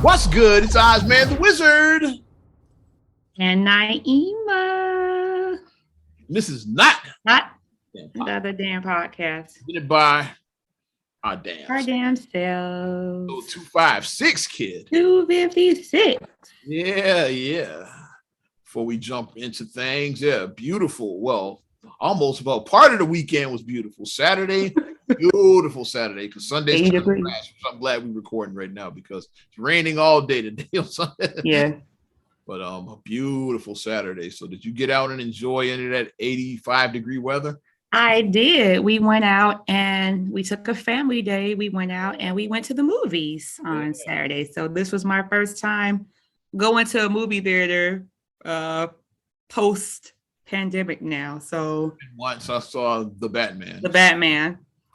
What's good? It's Ozman the Wizard. And Naima. This is not another damn podcast. Presented by our damn selves. 256 kid. 256. Yeah. Before we jump into things, beautiful. Well, almost part of the weekend was beautiful. Saturday, beautiful Saturday, because Sunday's kind of crash. I'm glad we're recording right now because it's raining all day today on Sunday. Yeah. But a beautiful Saturday. So did you get out and enjoy any of that 85-degree weather? I did. We went out and we took a family day. We went out and we went to the movies on Saturday. So this was my first time going to a movie theater post-pandemic now. So once I saw the Batman.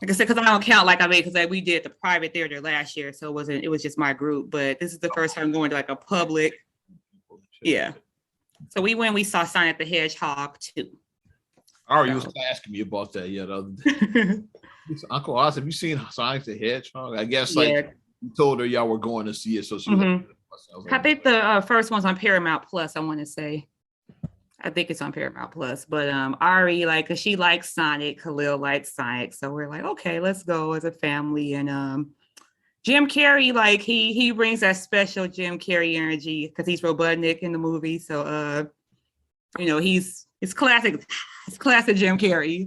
Like I said, because I don't count because we did the private theater last year, so it was just my group. But this is the first time going to like a public. Yeah. So we saw Sonic the Hedgehog 2. You was asking me about that the other day. Uncle Oz, have you seen Sonic the Hedgehog? I guess you told her y'all were going to see it, so she I think the first one's on Paramount Plus, I want to say. I think it's on Paramount Plus, but Ari, cause she likes Sonic, Khalil likes Sonic, so we're like, okay, let's go as a family. And Jim Carrey, he brings that special Jim Carrey energy because he's Robotnik in the movie, so it's classic. It's classic Jim Carrey.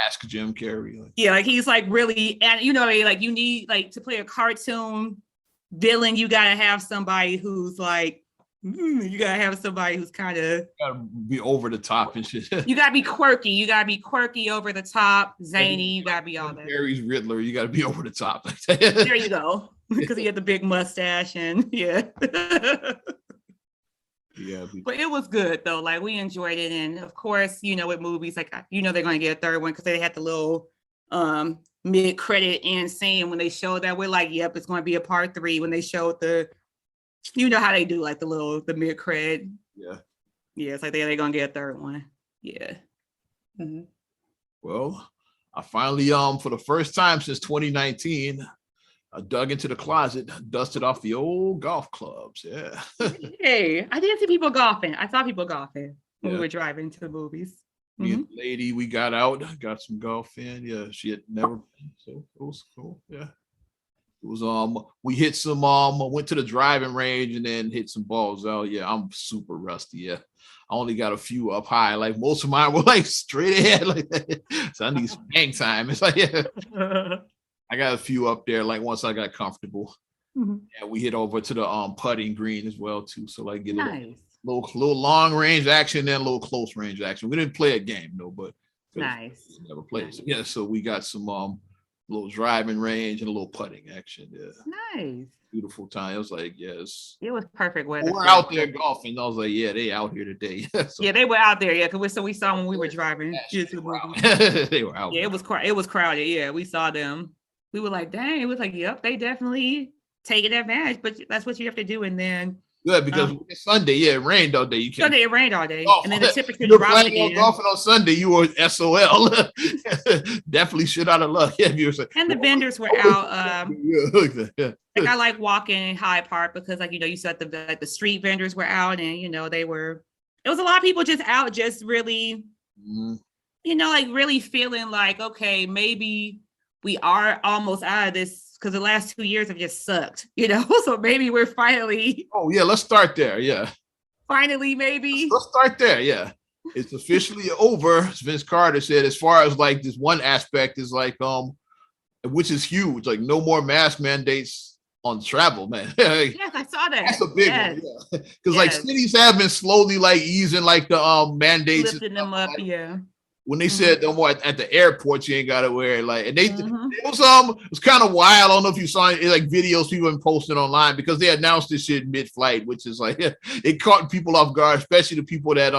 Ask Jim Carrey. He's really, and you need to play a cartoon villain, you gotta have somebody who's you gotta have somebody who's kind of gotta be over the top and shit. You gotta be quirky. You gotta be quirky, over the top, zany. You gotta be all that. Carrey's Riddler. You gotta be over the top. There you go. Because he had the big mustache and yeah. But it was good though. We enjoyed it, and of course, with movies they're gonna get a third one because they had the little mid-credit end scene when they showed that. We're like, yep, it's going to be a part 3 when they showed the, how they do the mid-credit. Yeah, it's they're going to get a third one. Yeah. Mm-hmm. Well, I finally for the first time since 2019 I dug into the closet, dusted off the old golf clubs. Yeah. Hey, I didn't see people golfing. I saw people golfing when we were driving to the movies. Me and the lady, we got out, got some golf in. Yeah, she had never been, so it was cool. Yeah, it was we hit some went to the driving range and then hit some balls out. Yeah, I'm super rusty. Yeah, I only got a few up high. Most of mine were straight ahead that. So I need some hang time. It's I got a few up there. Once I got comfortable, and we hit over to the putting green as well too. So get nice. Little long range action and a little close range action. We didn't play a game though, but nice. Never played. So, so we got some little driving range and a little putting action. Yeah. Nice. Beautiful time. It was yes. It was perfect weather. We're out there golfing. I was they out here today. So, they were out there. Yeah, because we saw when we were driving. They were out. Yeah, it was crowded. Yeah, we saw them. We were like, dang. It was yep, they definitely taking advantage. But that's what you have to do, and then. Good, because Sunday, it rained all day. You can't. Sunday it rained all day, and then the temperature dropped again. Golfing on Sunday, you were SOL. Definitely shit out of luck. Yeah, you were saying. And the vendors were out. I like walking in Hyde Park because, you said the street vendors were out, and they were. It was a lot of people just out, just really, really feeling okay, maybe we are almost out of this. Because the last 2 years have just sucked, so maybe we're finally. Oh, yeah, let's start there. Yeah. Finally, maybe. Let's start there. Yeah. It's officially over. As Vince Carter said, as far as this one aspect is which is huge, no more mask mandates on travel, man. Yes, I saw that. That's a big one. Yeah. Because cities have been slowly easing the mandates. Lifting them up, yeah. When they said no more at the airport, you ain't got to wear it. And they it was kind of wild. I don't know if you saw it, videos people been posting online because they announced this shit mid-flight, which is it caught people off guard, especially the people that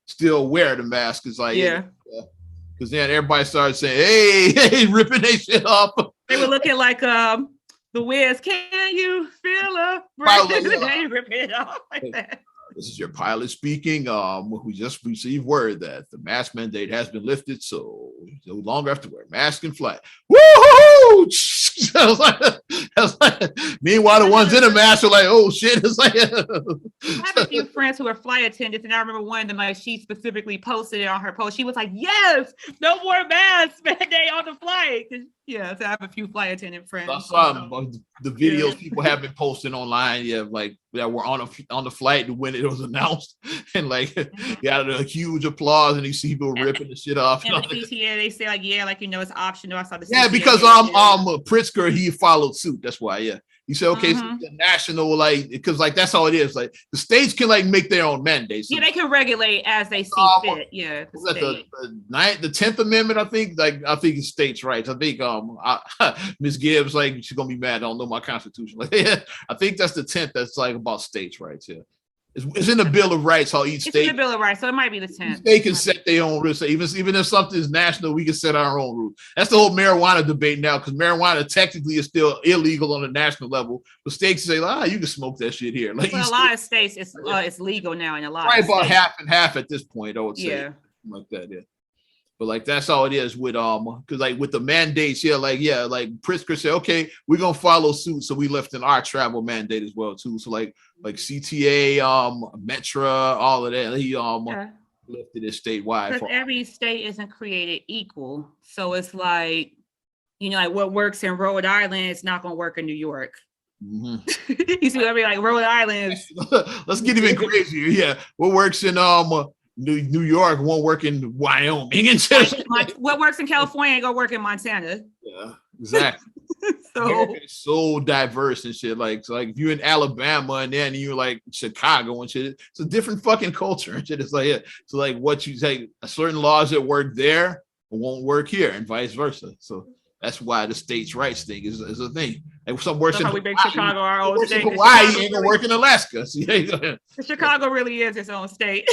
still wear the mask. It's because then everybody started saying, hey, ripping their shit off. They were looking the Wiz. Can you feel a breath? They ripping it off that. This is your pilot speaking. We just received word that the mask mandate has been lifted, so you no longer have to wear a mask in flight. Woohoo! Meanwhile, the ones in the mask are like, oh shit. It's like I have a few friends who are flight attendants, and I remember one of them, like, she specifically posted it on her post. She was like, yes, no more masks mandate on the flight. Yeah, so I have a few flight attendant friends. I saw the videos people have been posting online, like that were on the flight when it was announced, and like got a huge applause, and you see people ripping the shit off. And the CTA, they say like, yeah, like, it's optional. I saw the CTA, because Pritzker, he followed suit. That's why, yeah. He said, okay, so the national, like, because like that's all it is. Like the states can like make their own mandates. So, yeah, they can regulate as they see fit. Yeah, the 10th Amendment, I think it's states' rights. I think Ms. Gibbs, like, she's gonna be mad. I don't know my constitution. Like, I think that's the 10th. That's like about states' rights. Yeah. It's in the Bill of Rights how each state. It's in the Bill of Rights, so it might be the 10th. They can set their own rules. Even if something is national, we can set our own rules. That's the whole marijuana debate now, because marijuana technically is still illegal on the national level. But states say, you can smoke that shit here. Like, well, a lot of states, it's legal now in a lot. Probably about half and half at this point, I would say. Yeah, like that. Yeah. But like that's all it is with because like with the mandates, like Pritzker said, okay, we're gonna follow suit, so we lifting our travel mandate as well too. So like CTA, Metra, all of that, he lifted it statewide. Because every state isn't created equal, so it's like like what works in Rhode Island is not gonna work in New York. Mm-hmm. You see what I mean? Like Rhode Island. Let's get even crazier. Yeah, what works in New York won't work in Wyoming and shit. What works in California ain't gonna work in Montana. Yeah, exactly. It's so diverse and shit. Like, so like if you're in Alabama and then you're like Chicago and shit, it's a different fucking culture and shit. It's like, yeah. So like what you say, certain laws that work there won't work here and vice versa. So that's why the states' rights thing is a thing. And some works in we make Chicago our own state. Hawaii ain't gonna work in Alaska. So, Chicago really is its own state.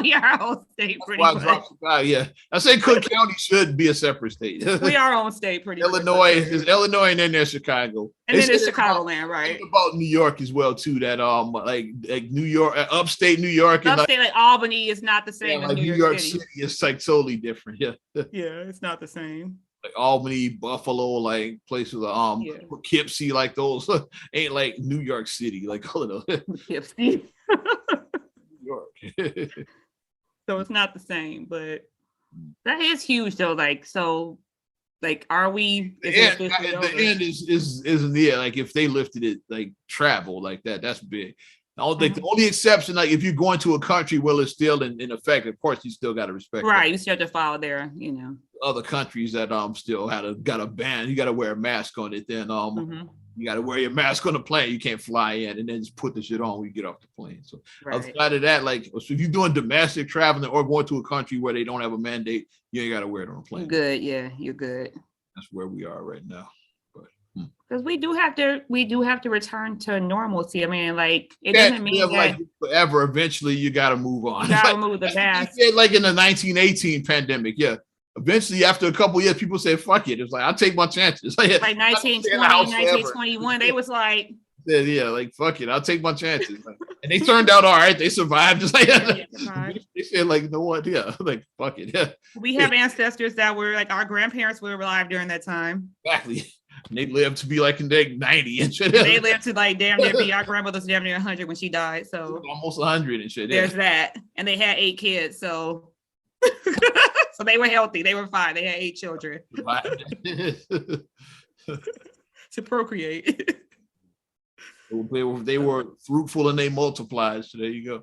We are our own state, pretty much. Yeah, I say Cook County should be a separate state. We are our own state, pretty Illinois much. Is Illinois, and then there's Chicago. And then there's Chicagoland, right? About New York as well too. That like New York, upstate New York, and upstate like Albany is not the same as New York City. It's like totally different. Yeah. Yeah, it's not the same. Like Albany, Buffalo, like places Poughkeepsie, like those ain't like New York City, like all of those. Poughkeepsie. New York. So it's not the same, but that is huge though. Like, so like, are we the end isn't there? Like if they lifted it, like travel like that, that's big. I don't think the only exception, like if you're going to a country where it's still in effect, of course you still got to respect. Right, you still have to follow their, other countries that still got a ban. You got to wear a mask on it. Then you got to wear your mask on the plane. You can't fly in and then just put the shit on when you get off the plane. So outside of that, like, so if you're doing domestic traveling or going to a country where they don't have a mandate, you ain't got to wear it on a plane. Good, yeah, you're good. That's where we are right now. Because we do have to return to normalcy. I mean, like it doesn't mean that like forever. Eventually, you got to move on. You got to remove the mask. Like in the 1918 pandemic, yeah. Eventually, after a couple of years, people said, "Fuck it." It's like I'll take my chances. Like 1920, 1921, they was like, "Yeah, like fuck it, I'll take my chances." And they turned out all right. They survived. Just like they said, like, no what? Yeah, like fuck it. Yeah. We have ancestors that were like our grandparents were alive during that time. Exactly. And they lived to be like in their 90 and shit. They lived to like damn near be our grandmother's damn near 100 when she died. So almost 100 and shit. There's that. And they had 8 kids. So so they were healthy. They were fine. They had 8 children to procreate. They were fruitful and they multiplied. So there you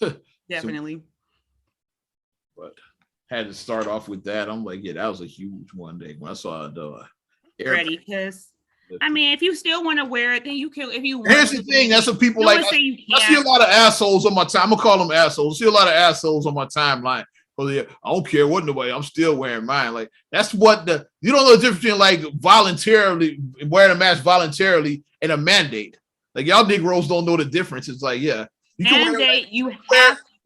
go. Definitely. But had to start off with that. I'm like, yeah, that was a huge one day when I saw the ready, because I mean, if you still want to wear it, then you can. If you want here's the thing, that's what people like. I see a lot of assholes on my time. I'm gonna call them assholes. I see a lot of assholes on my timeline. Oh yeah, I don't care what in the way. I'm still wearing mine. Like that's what you don't know the difference between like voluntarily wearing a mask voluntarily and a mandate. Like y'all Negroes don't know the difference. It's like yeah, you can mandate.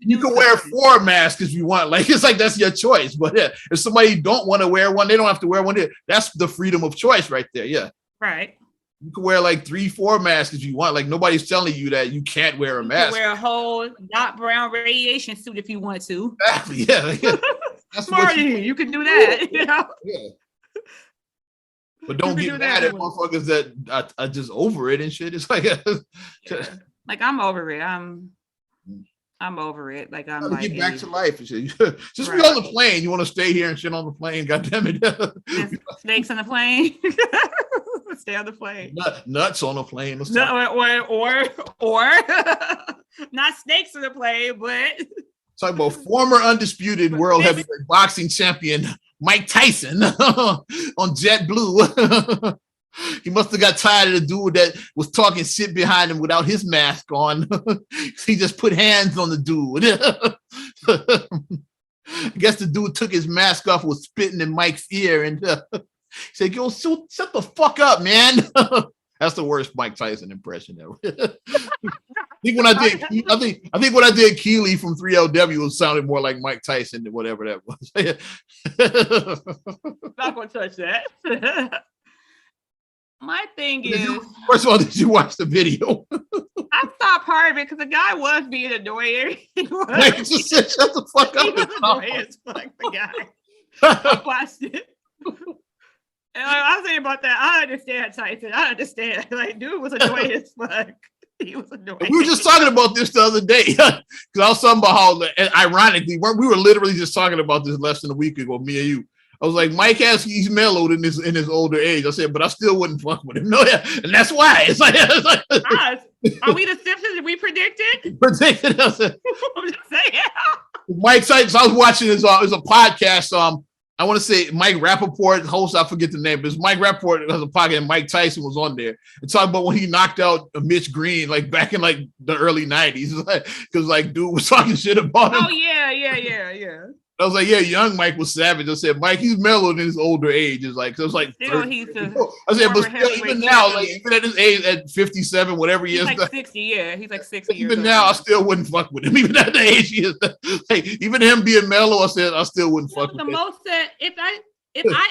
You can wear 4 masks if you want. Like it's like that's your choice. But yeah, if somebody don't want to wear one, they don't have to wear one. That's the freedom of choice right there. Yeah. Right. You can wear like 3, 4 masks if you want. Like nobody's telling you that you can't wear a mask. You can wear a whole not brown radiation suit if you want to. Exactly. Yeah. That's smart. You can do that. You know. Yeah. But don't get mad at motherfuckers that are just over it and shit. It's like, like I'm over it. I'm over it. Like I'm like get back to life and shit. Just be on the plane. You want to stay here and shit on the plane? God damn it! Snakes on the plane. Stay on the plane. Nuts on the plane. Or not snakes on the plane, but talking about former undisputed world heavyweight boxing champion Mike Tyson on JetBlue. He must have got tired of the dude that was talking shit behind him without his mask on. He just put hands on the dude. I guess the dude took his mask off, was spitting in Mike's ear, and he said, "Yo, shut the fuck up, man." That's the worst Mike Tyson impression ever. I think when I did Keely from 3LW, it sounded more like Mike Tyson than whatever that was. Not gonna touch that. My thing is, first of all, did you watch the video? I saw part of it because the guy was being annoying. Like, just said, shut the fuck up. He was annoying as fuck, the guy. I watched it. And I was saying about that, I understand Tyson. I understand. Like, dude was annoying as fuck. He was annoying. We were just talking about this the other day because I was talking about how, ironically, we were literally just talking about this less than a week ago, me and you. I was like, Mike he's mellowed in his older age. I said, but I still wouldn't fuck with him. No, yeah, and that's why. It's like are we the Simpsons that we predicted? Predicted. I'm just saying. Mike Tyson. I was watching his a podcast. I want to say Mike Rappaport, host, I forget the name, but it's Mike Rappaport has a podcast, and Mike Tyson was on there and talking about when he knocked out Mitch Green, like back in like the early 90s. Because like dude was talking shit about him. Oh, yeah. I was like, yeah, young Mike was savage. I said, Mike, he's mellowed in his older age. It's like, so it's like, still, I said, but still, even now, like, even at his age, at 57, whatever he is, like 60, yeah, he's like 60 years even old. now, I still wouldn't fuck with him. Even at the age he is, like, even him being mellow, I said, I still wouldn't fuck with him. The most that if I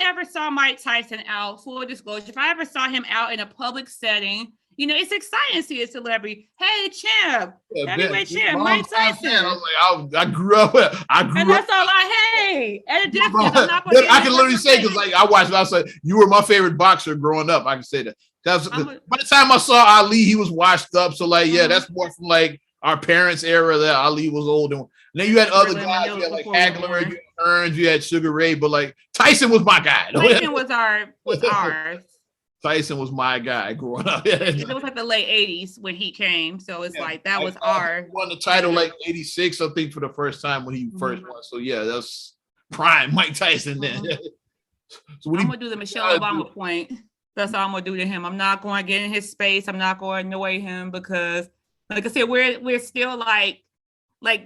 ever saw Mike Tyson out, full disclosure, if I ever saw him out in a public setting, you know, it's exciting to see a celebrity. Hey, champ, heavyweight champ, Mike Tyson. I was like, I grew up. And that's all at a distance. I'm not gonna I can literally say, because like I watched, I was like, you were my favorite boxer growing up. I can say that. By the time I saw Ali, he was washed up. So like, yeah, that's more from like our parents' era that Ali was old. And then you had other guys, you had like Hagler, you had Hearns, you had Sugar Ray, but like Tyson was my guy. Tyson was ours. Tyson was my guy growing up. It was like the late 80s when he came. So it's like that was our. He won the title like 86, I think, for the first time when he first won. So yeah, that's prime Mike Tyson then. So I'm gonna do the Michelle Obama point. That's all I'm gonna do to him. I'm not going to get in his space. I'm not going to annoy him because, like I said, we're still like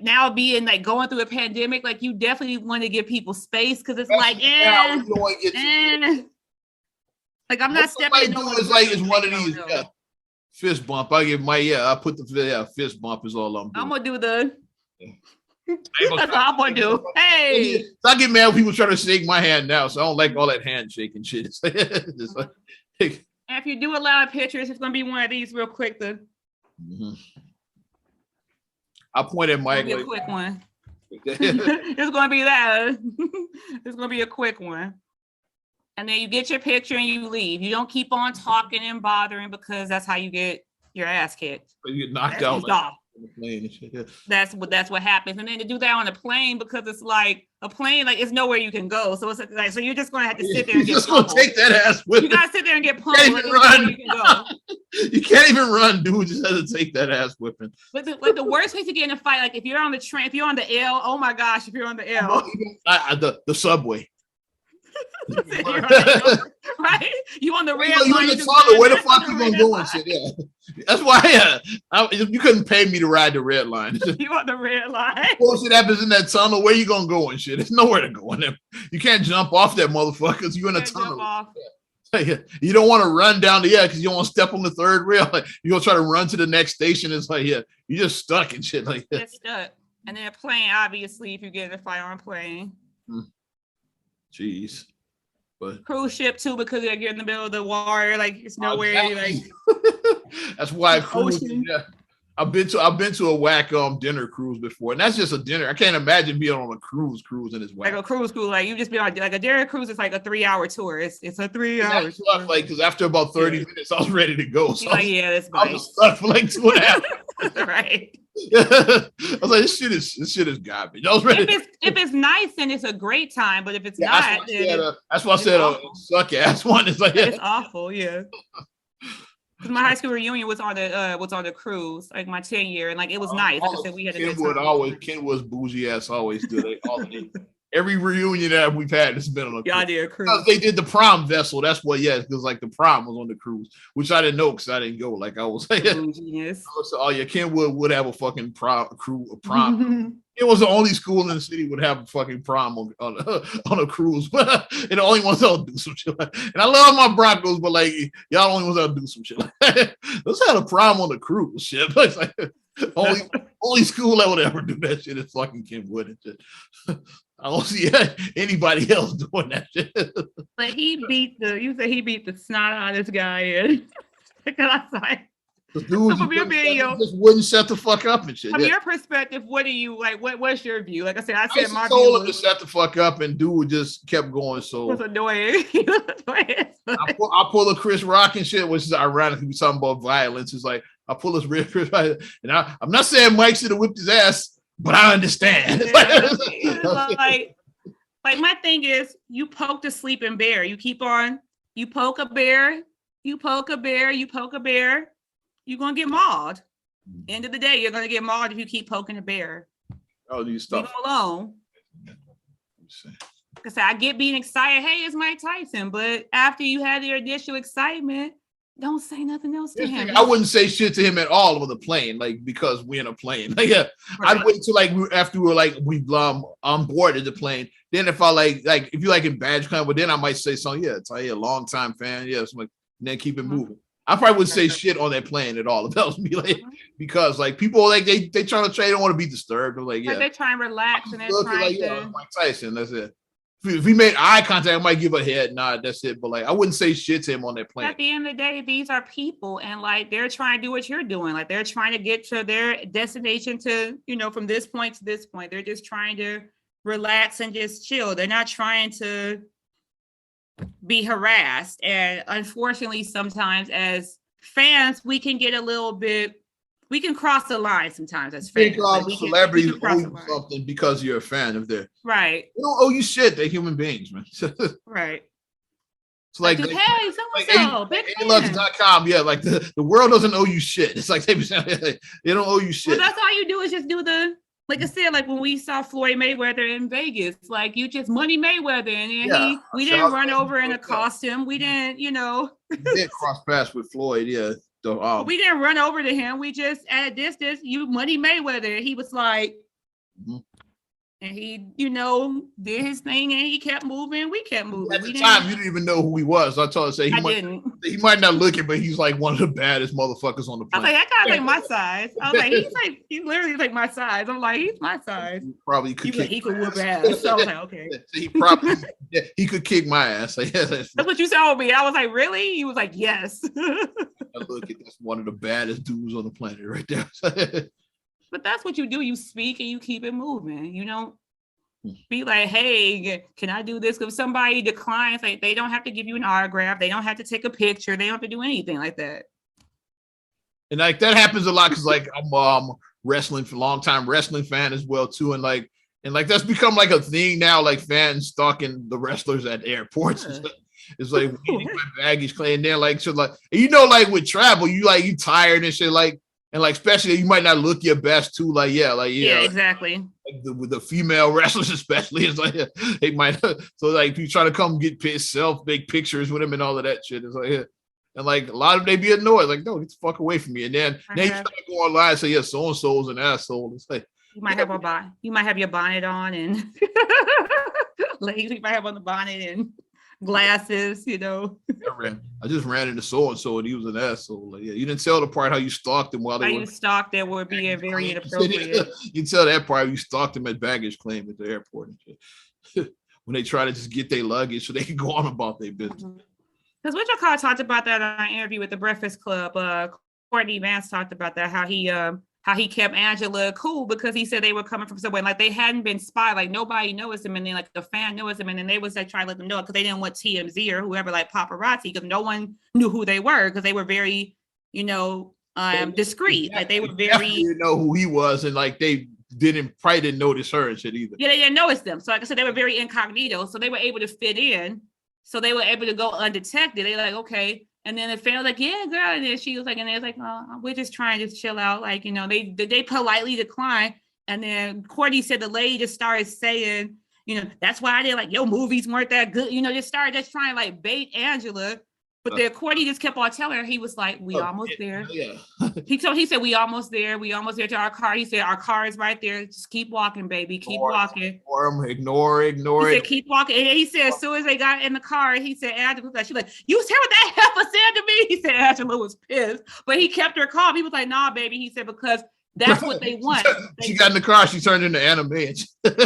now being like going through a pandemic. Like you definitely want to give people space because it's like, like I'm not stepping in. It's one of these fist bump. I give Mike, I put the fist bump is all I'm doing. I'm gonna do the. That's all I'm gonna do. Hey, so I get mad when people try to shake my hand now, so I don't like all that handshaking shit. It's just like, and if you do allow pictures, it's gonna be one of these real quick. I point at Mike. A quick one. It's gonna be that. It's gonna be a quick one. And then you get your picture and you leave. You don't keep on talking and bothering because that's how you get your ass kicked. You get knocked out. That's what happens. And then to do that on a plane because it's like a plane, like it's nowhere you can go. So it's like so you're just gonna have to sit there and get pummeled. Take that ass with you. Gotta sit there and get pummeled. You can't even run. You, can go. You can't even run, dude. Just have to take that ass whipping. But the worst way to get in a fight, like if you're on the train, if you're on the L, oh my gosh, if you're on the L, the subway. Right? You on the red line? You in the tunnel? Where the fuck you gonna go and shit? Yeah, that's why. You couldn't pay me to ride the red line. You on the red line? Bullshit happens in that tunnel. Where you gonna go and shit? There's nowhere to go in there. You can't jump off that motherfucker because you're in a tunnel. You don't want to run down the because you don't want to step on the third rail. You gonna try to run to the next station. It's like you're just stuck and shit like that. Get stuck. And then a plane, obviously, if you get in a fire on plane. Jeez. But cruise ship too, because you're in the middle of the water, like it's nowhere. Like that's why cruise. Yeah. I've been to a whack dinner cruise before, and that's just a dinner. I can't imagine being on a cruise and it's whack. Like a cruise, like you just be on like a dinner cruise. It's like a 3-hour tour. It's a 3 hour tour. Like because after about 30 minutes, I was ready to go. So yeah, that's I was stuck for like 2.5 hours. Right. I was like, this shit is garbage. I was ready. If it's nice, then it's a great time. But if it's not, that's why I said suck ass one. It's like it's awful. Yeah. Because my high school reunion was on the cruise, like my 10-year, and like it was nice. Like I said, we had a good time. Kenwood's bougie ass always do it. Every reunion that we've had has been on a cruise. Y'all did a cruise. They did the prom vessel. That's what, because like the prom was on the cruise, which I didn't know because I didn't go. Like I was like, oh yeah, Kenwood would have a fucking prom. It was the only school in the city would have a fucking prom on a cruise, and the only ones that'll do some shit. Like, and I love my Broncos, but like y'all only ones that'll do some shit. Like, let's have a prom on the cruise. Shit, but it's like only school that would ever do that shit is fucking Kenwood and shit. I don't see anybody else doing that shit. But you said he beat the snot out of this guy in. The dude just wouldn't shut the fuck up and shit. From your perspective, what do you like? What's your view? Like I said my view was to shut the fuck up, and dude just kept going. So it was annoying. I pull a Chris Rock and shit, which is ironic. We talking about violence. It's like I pull this real Chris Rock, and I'm not saying Mike should have whipped his ass, but I understand. Like my thing is, you poke the sleeping bear. You poke a bear, you poke a bear, you poke a bear. You're gonna get mauled. End of the day, you're gonna get mauled if you keep poking a bear. Oh, you stop. Leave him alone. Because I get being excited. Hey, it's Mike Tyson, but after you had your initial excitement, don't say nothing else to him. I wouldn't say shit to him at all on the plane, like because we're in a plane. Like, yeah, right. I'd wait till like after we were on board of the plane. Then if I like if you like in badge kind, but then I might say something. Yeah, it's a long time fan. Yeah, and then keep it moving. I probably wouldn't say shit on that plane at all if that was me, like because like people like they trying to trade, don't want to be disturbed. They're like, they're trying to relax and they're trying to Mike Tyson. That's it. If we made eye contact, I might give a head nod. That's it. But like, I wouldn't say shit to him on that plane. At the end of the day, these are people, and like they're trying to do what you're doing. Like they're trying to get to their destination to from this point to this point. They're just trying to relax and just chill. They're not trying to be harassed. And unfortunately, sometimes as fans, we can get a little bit, we can cross the line sometimes as fans. Celebrities owe you something because you're a fan of their. Right. They don't owe you shit. They're human beings, man. Right. It's like, hey, so-and-so, big Lux.com. Yeah, like the world doesn't owe you shit. It's like they don't owe you shit. Well, that's all you do is just do like I said, like when we saw Floyd Mayweather in Vegas, like you just money Mayweather, and then we didn't run over in a costume. We didn't, We did cross paths with Floyd, yeah. We didn't run over to him. We just at a distance, you money Mayweather. He was like, and he, did his thing, and he kept moving. We kept moving. At the time, you didn't even know who he was. I told him, he might not look it, but he's like one of the baddest motherfuckers on the planet. I was like, that guy's like my size. I was like, he's literally like my size. I'm like, he's my size. Probably could kick. He could whoop ass. So I was like, okay. He could kick my ass. That's what you told me. I was like, really? He was like, yes. Look, that's one of the baddest dudes on the planet right there. But that's what you do. You speak and you keep it moving. You don't be like, hey, can I do this? If somebody declines, like they don't have to give you an autograph. They don't have to take a picture. They don't have to do anything like that. And like that happens a lot because like I'm long time wrestling fan as well too. And like that's become like a thing now, like fans stalking the wrestlers at airports. Yeah. It's like my baggage claim there, like so like like with travel, you tired and shit, like and like especially you might not look your best too, exactly. Like with the female wrestlers, especially, it's like they might so like if you try to come get make pictures with them and all of that shit, it's like and like a lot of them they be annoyed, like no, get the fuck away from me. And then you try to go online and say so and so's an asshole. It's like you might have your bonnet on and ladies, you might have on the bonnet and glasses, I just ran into so and so and he was an asshole. Like, you didn't tell the part how you stalked him while you stalked them would be very inappropriate. You tell that part you stalked him at baggage claim at the airport and shit. When they try to just get their luggage so they can go on about their business. Because what your car talked about that in our interview with the Breakfast Club. Courtney Vance talked about that, how he kept Angela cool because he said they were coming from somewhere, like they hadn't been spied, like nobody noticed them, and then like the fan noticed them, and then they was like trying to let them know because they didn't want TMZ or whoever, like paparazzi, because no one knew who they were because they were very, discreet. Like they were very, didn't know who he was, and like they probably didn't notice her and shit either. Yeah, they didn't notice them. So like I said, they were very incognito. So they were able to fit in. So they were able to go undetected. They like, okay. And then the fan was like, yeah, girl. And then she was like, and they was like, oh, we're just trying to chill out. Like, they politely declined. And then Courtney said the lady just started saying, that's why I did like, your movies weren't that good. Just started just trying to like bait Angela. But then Courtney just kept on telling her, he was like, we almost there. Yeah. he said, we almost there. We almost there to our car. He said, our car is right there. Just keep walking, baby. Keep walking. Ignore He it. said, keep walking. And he said, as soon as they got in the car, he said, Angela, she was like, you hear what that heifer said to me? He said, Angela was pissed. But he kept her calm. He was like, nah, baby. He said, because that's what they want. She got in the car. She turned into anime. She looked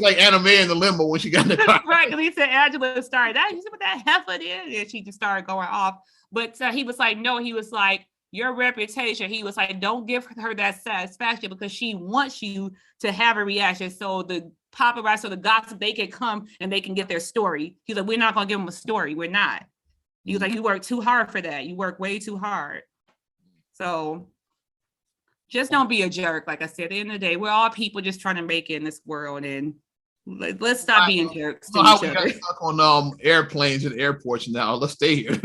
like anime in the limo when she got in the car. Right, because he said Angela started that. He said, what that heifer did? And she just started going off. But he was like, no, he was like, your reputation. He was like, don't give her that satisfaction because she wants you to have a reaction. So the paparazzi or the gossip, they can come and they can get their story. He's like, we're not going to give them a story. We're not. He was like, you work too hard for that. You work way too hard. So just don't be a jerk. Like I said, at the end of the day, we're all people just trying to make it in this world, and let's stop being jerks to each we other. got stuck on airplanes and airports now. Let's stay here.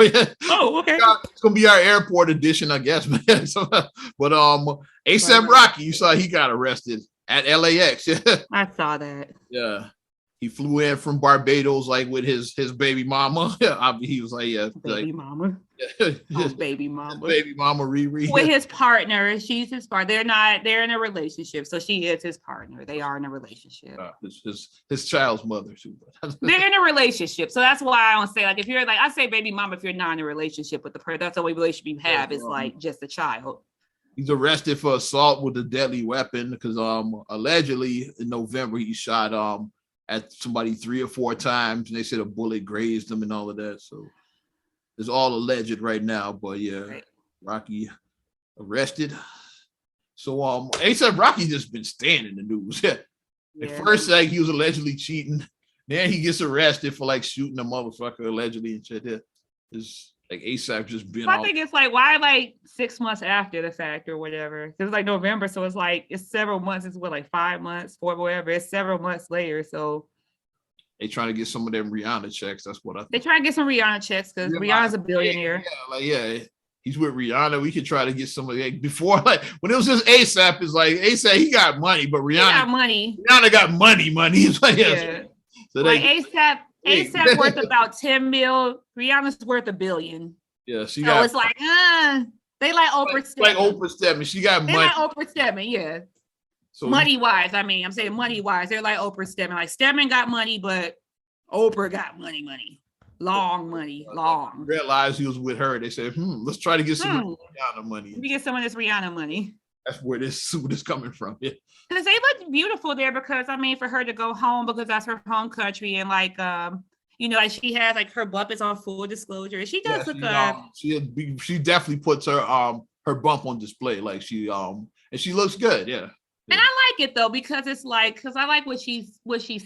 Oh, okay. It's gonna be our airport edition, I guess, man. So, but ASAP Rocky, you saw he got arrested at LAX. I saw that. Yeah. He flew in from Barbados, like with his baby mama. He was like, yeah, baby like, mama. Baby mama. Baby mama Riri. With his partner. She's his partner. They're in a relationship. So she is his partner. They are in a relationship. His child's mother too. They're in a relationship. So that's why I don't say, like, if you're like, I say baby mama if you're not in a relationship with the person. That's the only relationship you have is like just a child. He's arrested for assault with a deadly weapon because allegedly in November he shot at somebody 3 or 4 times, and they said a bullet grazed him and all of that. So it's all alleged right now. But yeah, right. Rocky arrested. So ASAP Rocky just been staying in the news. At first, like he was allegedly cheating. Then he gets arrested for like shooting a motherfucker allegedly and shit. It's like ASAP just been. I think it's like, why like 6 months after the fact or whatever? Because it's like November, so it's like it's several months. It's what, like 5 months, 4, whatever. It's several months later. So they trying to get some of them Rihanna checks. That's what I think. They try to get some Rihanna checks because Rihanna's a billionaire. He's with Rihanna. We could try to get some of the before, like when it was just ASAP. Is like ASAP, he got money, but Rihanna got money. Rihanna got money. It's like, So like ASAP worth about 10 mil. Rihanna's worth $1 billion. Yeah, she got. So it's like, they like Oprah Stedman. Like Oprah Stedman, she got money. They like Oprah Stedman, yeah. So money wise, I'm saying money wise, they're like Oprah Stedman. Like Stedman got money, but Oprah got money. Long money. Realized he was with her. They said, let's try to get some Rihanna money. Let me get some of this Rihanna money. That's where this is coming from. Yeah. Because they look beautiful there because, for her to go home because that's her home country. And like, like she has like her bump is on full disclosure. She does look she definitely puts her bump on display. Like and she looks good. Yeah. And I like it though, because it's like, because I like what she's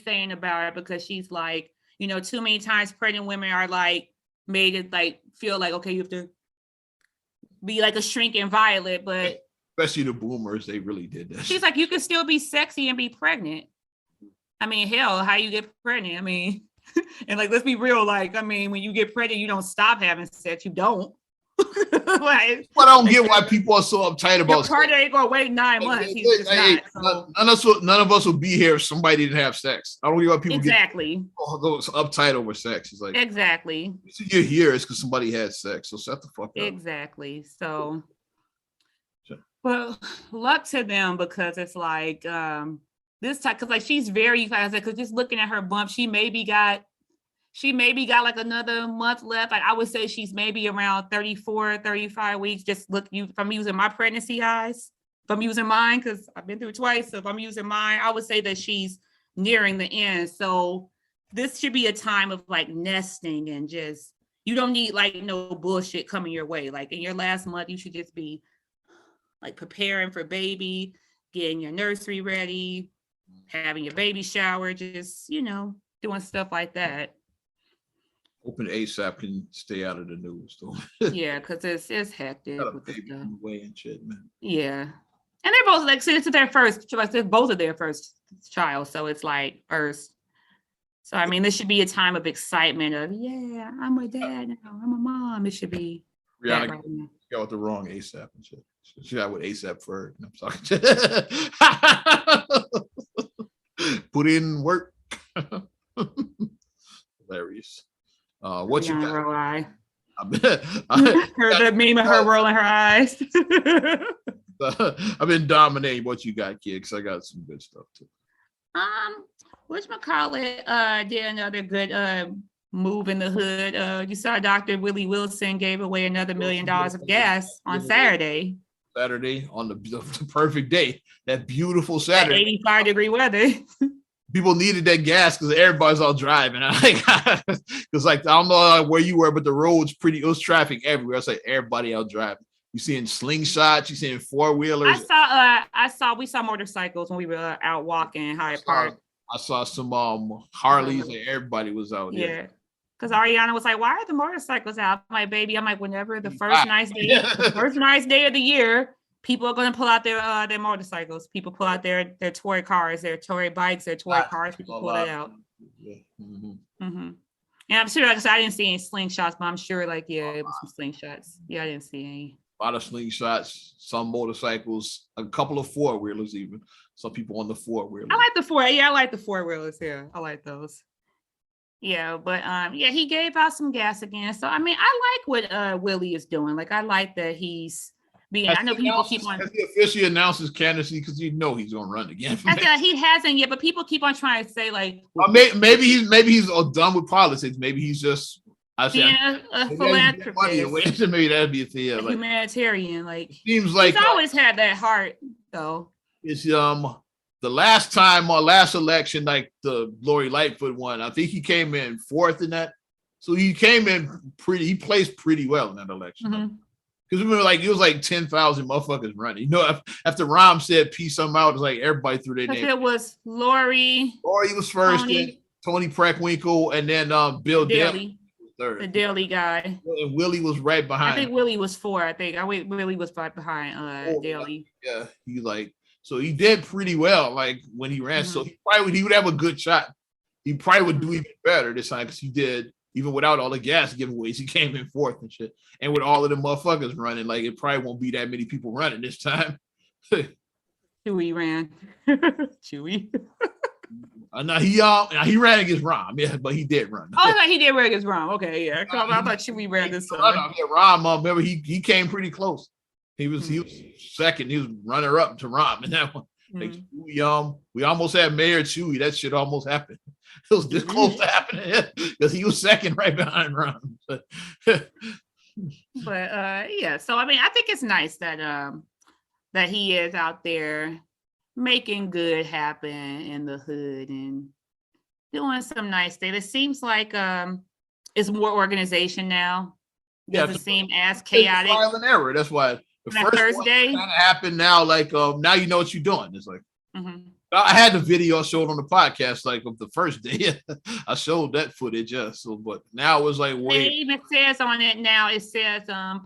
saying about it, because she's like, too many times pregnant women are like made it like feel like, okay, you have to be like a shrinking violet, but especially the boomers, they really did that. She's like, you can still be sexy and be pregnant. Hell, how you get pregnant? And like, let's be real. Like, when you get pregnant, you don't stop having sex. You don't. Like, but I don't get why people are so uptight about. Your partner ain't gonna wait 9 months. He's just not. None of us would be here if somebody didn't have sex. I don't get why people get so uptight over sex. It's like exactly. You're here is because somebody had sex. So shut the fuck up. Exactly. So, well, luck to them, because it's like this time, because like she's very fast. Because just looking at her bump, she maybe got like another month left. Like I would say she's maybe around 34, 35 weeks. Just if I'm using my pregnancy eyes, if I'm using mine, because I've been through it twice. So if I'm using mine, I would say that she's nearing the end. So this should be a time of like nesting and just, you don't need like no bullshit coming your way. Like in your last month, you should just be like preparing for baby, getting your nursery ready, having your baby shower, just, doing stuff like that. Hoping ASAP can stay out of the news though. Yeah, because it's hectic Got a with the baby stuff. on the way and shit, man. Yeah. And they're both like, since it's their first, both of their first child. So it's like first. So, I mean, this should be a time of excitement of, yeah, I'm a dad now. I'm a mom. It should be that Rihanna right now. got with the wrong ASAP and shit. She got with ASAP for I'm sorry. Put in work. Hilarious. What you got? I heard the meme of her rolling her eyes. I've been dominating what you got, kid, because I got some good stuff too. Whatchamacallit did another good move in the hood. You saw Dr. Willie Wilson gave away another $1 million of gas on Saturday. On the perfect day, that beautiful Saturday, 85-degree weather. People needed that gas because everybody's all driving. Because like I don't know where you were, but the road's it was traffic everywhere. It's like everybody out driving. You seeing slingshots, you seeing four-wheelers. We saw motorcycles when we were out walking in Hyde Park. I saw some Harleys and everybody was out. Yeah. Because Ariana was like, why are the motorcycles out? I'm like, baby, whenever the first nice day of the year, people are going to pull out their motorcycles. People pull out their toy cars, their toy bikes, their toy cars. People pull that out. Yeah. Mm-hmm. Mm-hmm. And I'm sure, like I didn't see any slingshots, but I'm sure, like, yeah, it was some slingshots. Yeah, I didn't see any. A lot of slingshots, some motorcycles, a couple of four-wheelers even. Some people on the four-wheelers. I like the four-wheelers here. I like those. Yeah, but he gave out some gas again. So I mean, I like what Willie is doing. Like I like that he's being. I know people keep on. Has he officially announced his candidacy because he's gonna run again? He hasn't yet, but people keep on trying to say like. Maybe he's all done with politics. Maybe he's just. A philanthropist. Maybe that'd be a thing. Yeah, like, humanitarian. Like seems like he's always had that heart, though. It's the last election, like the Lori Lightfoot one, I think he came in fourth in that. So he came in he placed pretty well in that election. Because remember, like it was like 10,000 motherfuckers running. After Rahm said peace something out, it was like everybody threw their name. It was Lori. Lori was first, Tony Preckwinkle, and then Bill Daley. Third. The Daily guy. And Willie was right behind. I think Willie was four. Willie was right behind Daly. Yeah, so he did pretty well, like when he ran. So he would have a good shot. He probably would do even better this time because he did, even without all the gas giveaways, he came in fourth and shit. And with all of the motherfuckers running, like it probably won't be that many people running this time. Chewy ran. Chewy. No, he ran against Rahm, yeah, but he did run. Oh, no, he did run against Rahm. Okay, yeah. I thought Chewy ran this time. Rahm, remember he came pretty close. He was second. He was runner up to Rahm in that one. Like we almost had Mayor Chewy. That shit almost happened. It was this close to happening because he was second right behind Rahm. But yeah. So I mean, I think it's nice that he is out there making good happen in the hood and doing some nice things. It seems like it's more organization now. Doesn't seem as chaotic. Trial and error. That's why the first day kind of happened. Now, like now you know what you're doing. It's like I had the video I showed on the podcast, like of the first day. I showed that footage, but now it was like wait. It even says on it now. It says,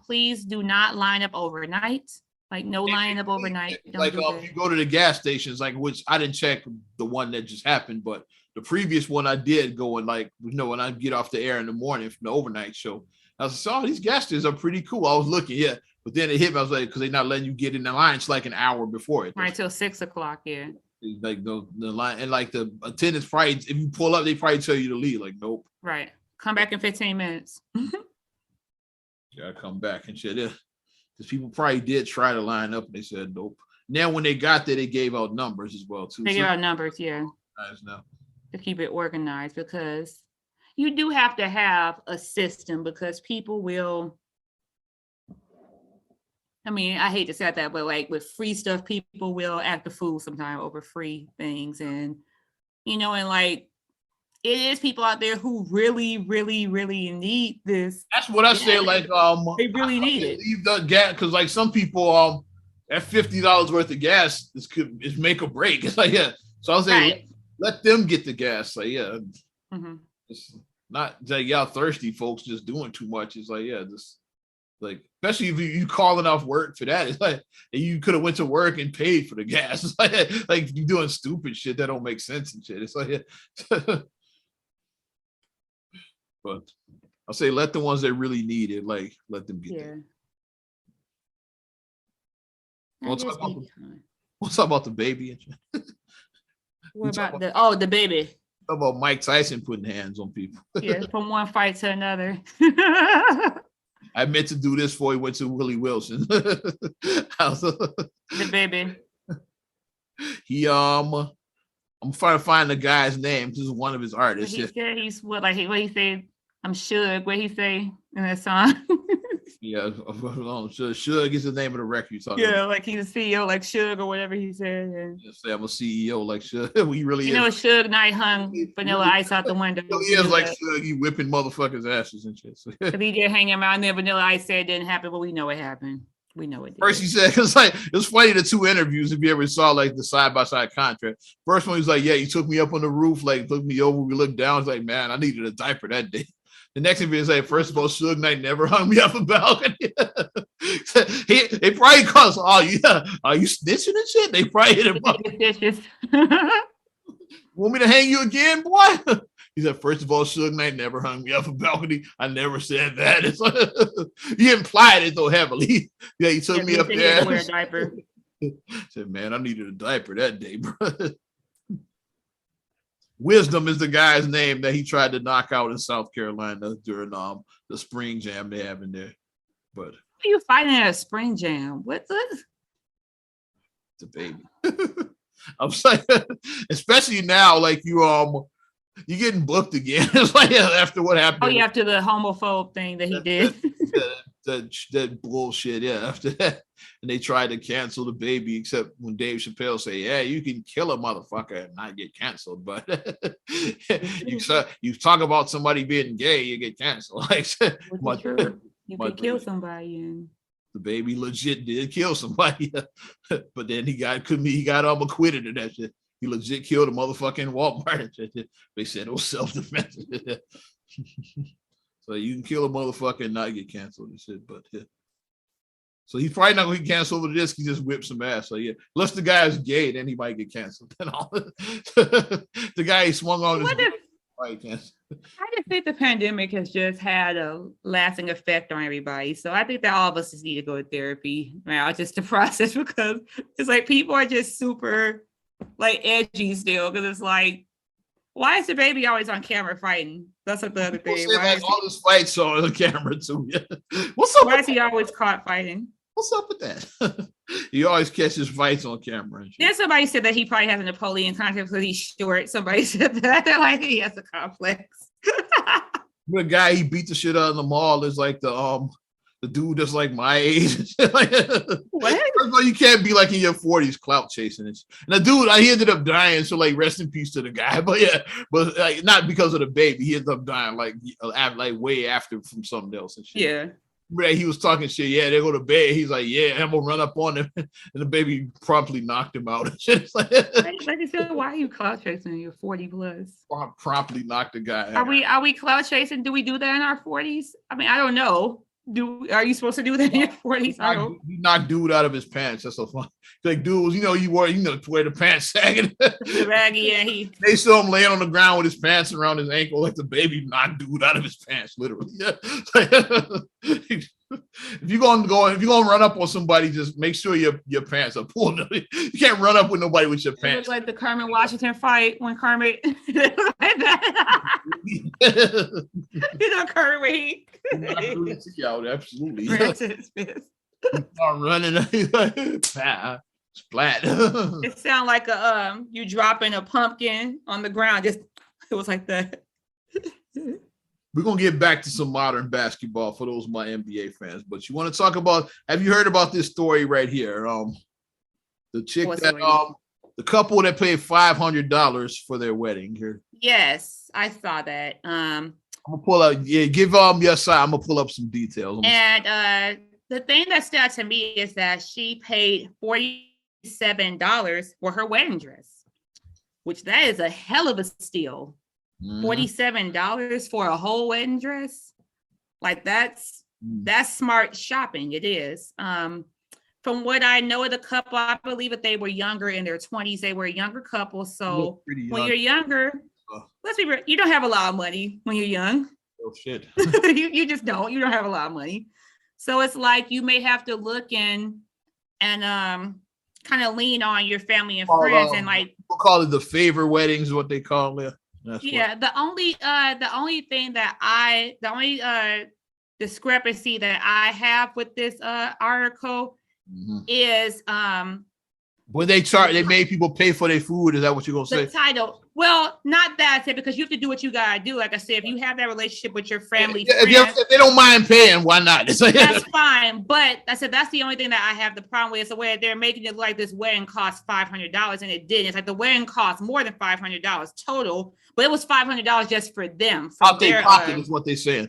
please do not line up overnight. Like no lining up overnight. Like if you go to the gas stations, like which I didn't check the one that just happened, but the previous one I did go and like when I get off the air in the morning from the overnight show, I was like, these gas stations are pretty cool. I was looking, but then it hit me. I was like, because they're not letting you get in the line. It's like an hour before it. Right till 6 o'clock, yeah. Like the line and like the attendants probably if you pull up, they probably tell you to leave. Like nope. Right. Come back in 15 minutes. Yeah, come back and shit. Yeah. Because people probably did try to line up and they said nope. Now when they got there, they gave out numbers as well too. They gave out numbers, yeah. Nice now. To keep it organized because you do have to have a system because people will. I mean, I hate to say that, but like with free stuff, people will act a fool sometimes over free things, and and like it is people out there who really, really, really need this. That's what I say. Like, they really need it. Leave the gas because, like, some people, at $50 worth of gas is make or break. It's like, yeah. So I'll say, Right. let them get the gas. Like, yeah, Mm-hmm. it's not like y'all thirsty folks just doing too much. It's like, yeah, just like, especially if you calling off work for that. It's like, and you could have went to work and paid for the gas. It's like you doing stupid shit that don't make sense and shit. It's like, yeah. But I'll say let the ones that really need it, like, let them get that. What's up about the baby? What about the baby? How about Mike Tyson putting hands on people? Yeah, from one fight to another. I meant to do this before he went to Willie Wilson. The baby. He I'm trying to find the guy's name. This is one of his artists. He said he's what he said. I'm Suge. What he say in that song? Yeah, Suge is the name of the record you're talking about. Like he's a CEO, like Suge or whatever he said. Yeah. Say I'm a CEO like Suge. We really you know, Suge Knight hung Vanilla Ice out the window. He is like Suge. He whipping motherfuckers' asses and shit. So. He did hang him out, and then Vanilla Ice said it didn't happen, but we know it happened. We know it did. First he said, it's like, it's funny, the two interviews, if you ever saw like the side-by-side contract. First one, he was like, yeah, he took me up on the roof, like looked me over, we looked down. It's like, man, I needed a diaper that day. The next interview is like, first of all, Suge Knight never hung me off a balcony. They probably cause, oh yeah, are you snitching and shit? They probably hit him up. Want me to hang you again, boy? He said, first of all, Suge Knight never hung me off a balcony. I never said that. It's like, he implied it though heavily. Yeah, he took me up there. Wear a diaper. Said, man, I needed a diaper that day, bro. Wisdom is the guy's name that he tried to knock out in South Carolina during the spring jam they have in there. But who are you fighting at a spring jam? What's this? The baby. I'm saying, especially now, like you're getting booked again. It's like after what happened. Oh, yeah, after the homophobe thing that he did. that bullshit. Yeah, after that, and they tried to cancel the baby, except when Dave Chappelle say, "Yeah, you can kill a motherfucker and not get canceled, but you talk about somebody being gay, you get canceled." Like, you could kill somebody and. The baby legit did kill somebody, but then he got acquitted of that shit. He legit killed a motherfucker in Walmart. They said it was self-defense. So you can kill a motherfucker and not get canceled and shit. But yeah. So he's probably not going to get canceled over this. He just whipped some ass. So yeah, unless the guy is gay, then he might get canceled. The guy he swung on his probably canceled. I just think the pandemic has just had a lasting effect on everybody. So I think that all of us just need to go to therapy now just to process, because it's like people are just super like edgy still, because it's like, why is the baby always on camera fighting? That's what the other thing. Why is all this fights on the camera too? What's up? Why is he always caught fighting? What's up with that? He always catches fights on camera. Then somebody said that he probably has a Napoleon complex because he's short. Somebody said that. Like he has a complex. The guy he beat the shit out of the mall is like the dude that's like my age. Like, what? First of all, you can't be like in your 40s clout chasing it. And the dude, he ended up dying. So like, rest in peace to the guy. But yeah, but like, not because of the baby. He ended up dying like way after from something else and shit. Yeah. He was talking shit. Yeah, they go to bed. He's like, yeah, I'm gonna run up on him, and the baby promptly knocked him out. It's like I said, why are you clout chasing? You're 40 plus. Promptly knocked the guy out. Are we clout chasing? Do we do that in our 40s? I mean, I don't know. Are you supposed to do that in your 40s? He knocked dude out of his pants. That's so fun. Like, dudes, you wear the pants sagging. The baggy, yeah. They saw him laying on the ground with his pants around his ankle, like the baby knocked dude out of his pants, literally. Yeah. If you're gonna run up on somebody, just make sure your pants are pulled. You can't run up with nobody with your pants. It looks like the Kermit Washington fight when Kermit Kermit where he absolutely start running splat. It sounded like you dropping a pumpkin on the ground. Just it was like that. We're going to get back to some modern basketball for those of my NBA fans. But you want to talk about, have you heard about this story right here? The chick the couple that paid $500 for their wedding here. Yes. I saw that. I'm gonna pull out. Yeah, give your side. I'm gonna pull up some details. And the thing that stood out to me is that she paid $47 for her wedding dress, which that is a hell of a steal. $47 for a whole wedding dress, like that's smart shopping. It is. From what I know of the couple, I believe that they were younger, in their 20s. They were a younger couple. So when you're younger, let's be real, you don't have a lot of money when you're young. Oh shit. you just don't. You don't have a lot of money. So it's like you may have to look and kind of lean on your family and friends, and like we'll call it the favor weddings, what they call it. Yeah, the only discrepancy that I have with this article is when they made people pay for their food. Is that what you're gonna say? The title. Well, not that, I said, because you have to do what you gotta do. Like I said, if you have that relationship with your family, if they don't mind paying, why not? That's fine. But I said that's the only thing that I have the problem with. Is the way they're making it like this wedding cost $500, and it didn't. It's like the wedding cost more than $500 total, but it was $500 just for them. Out their pocket is what they're saying.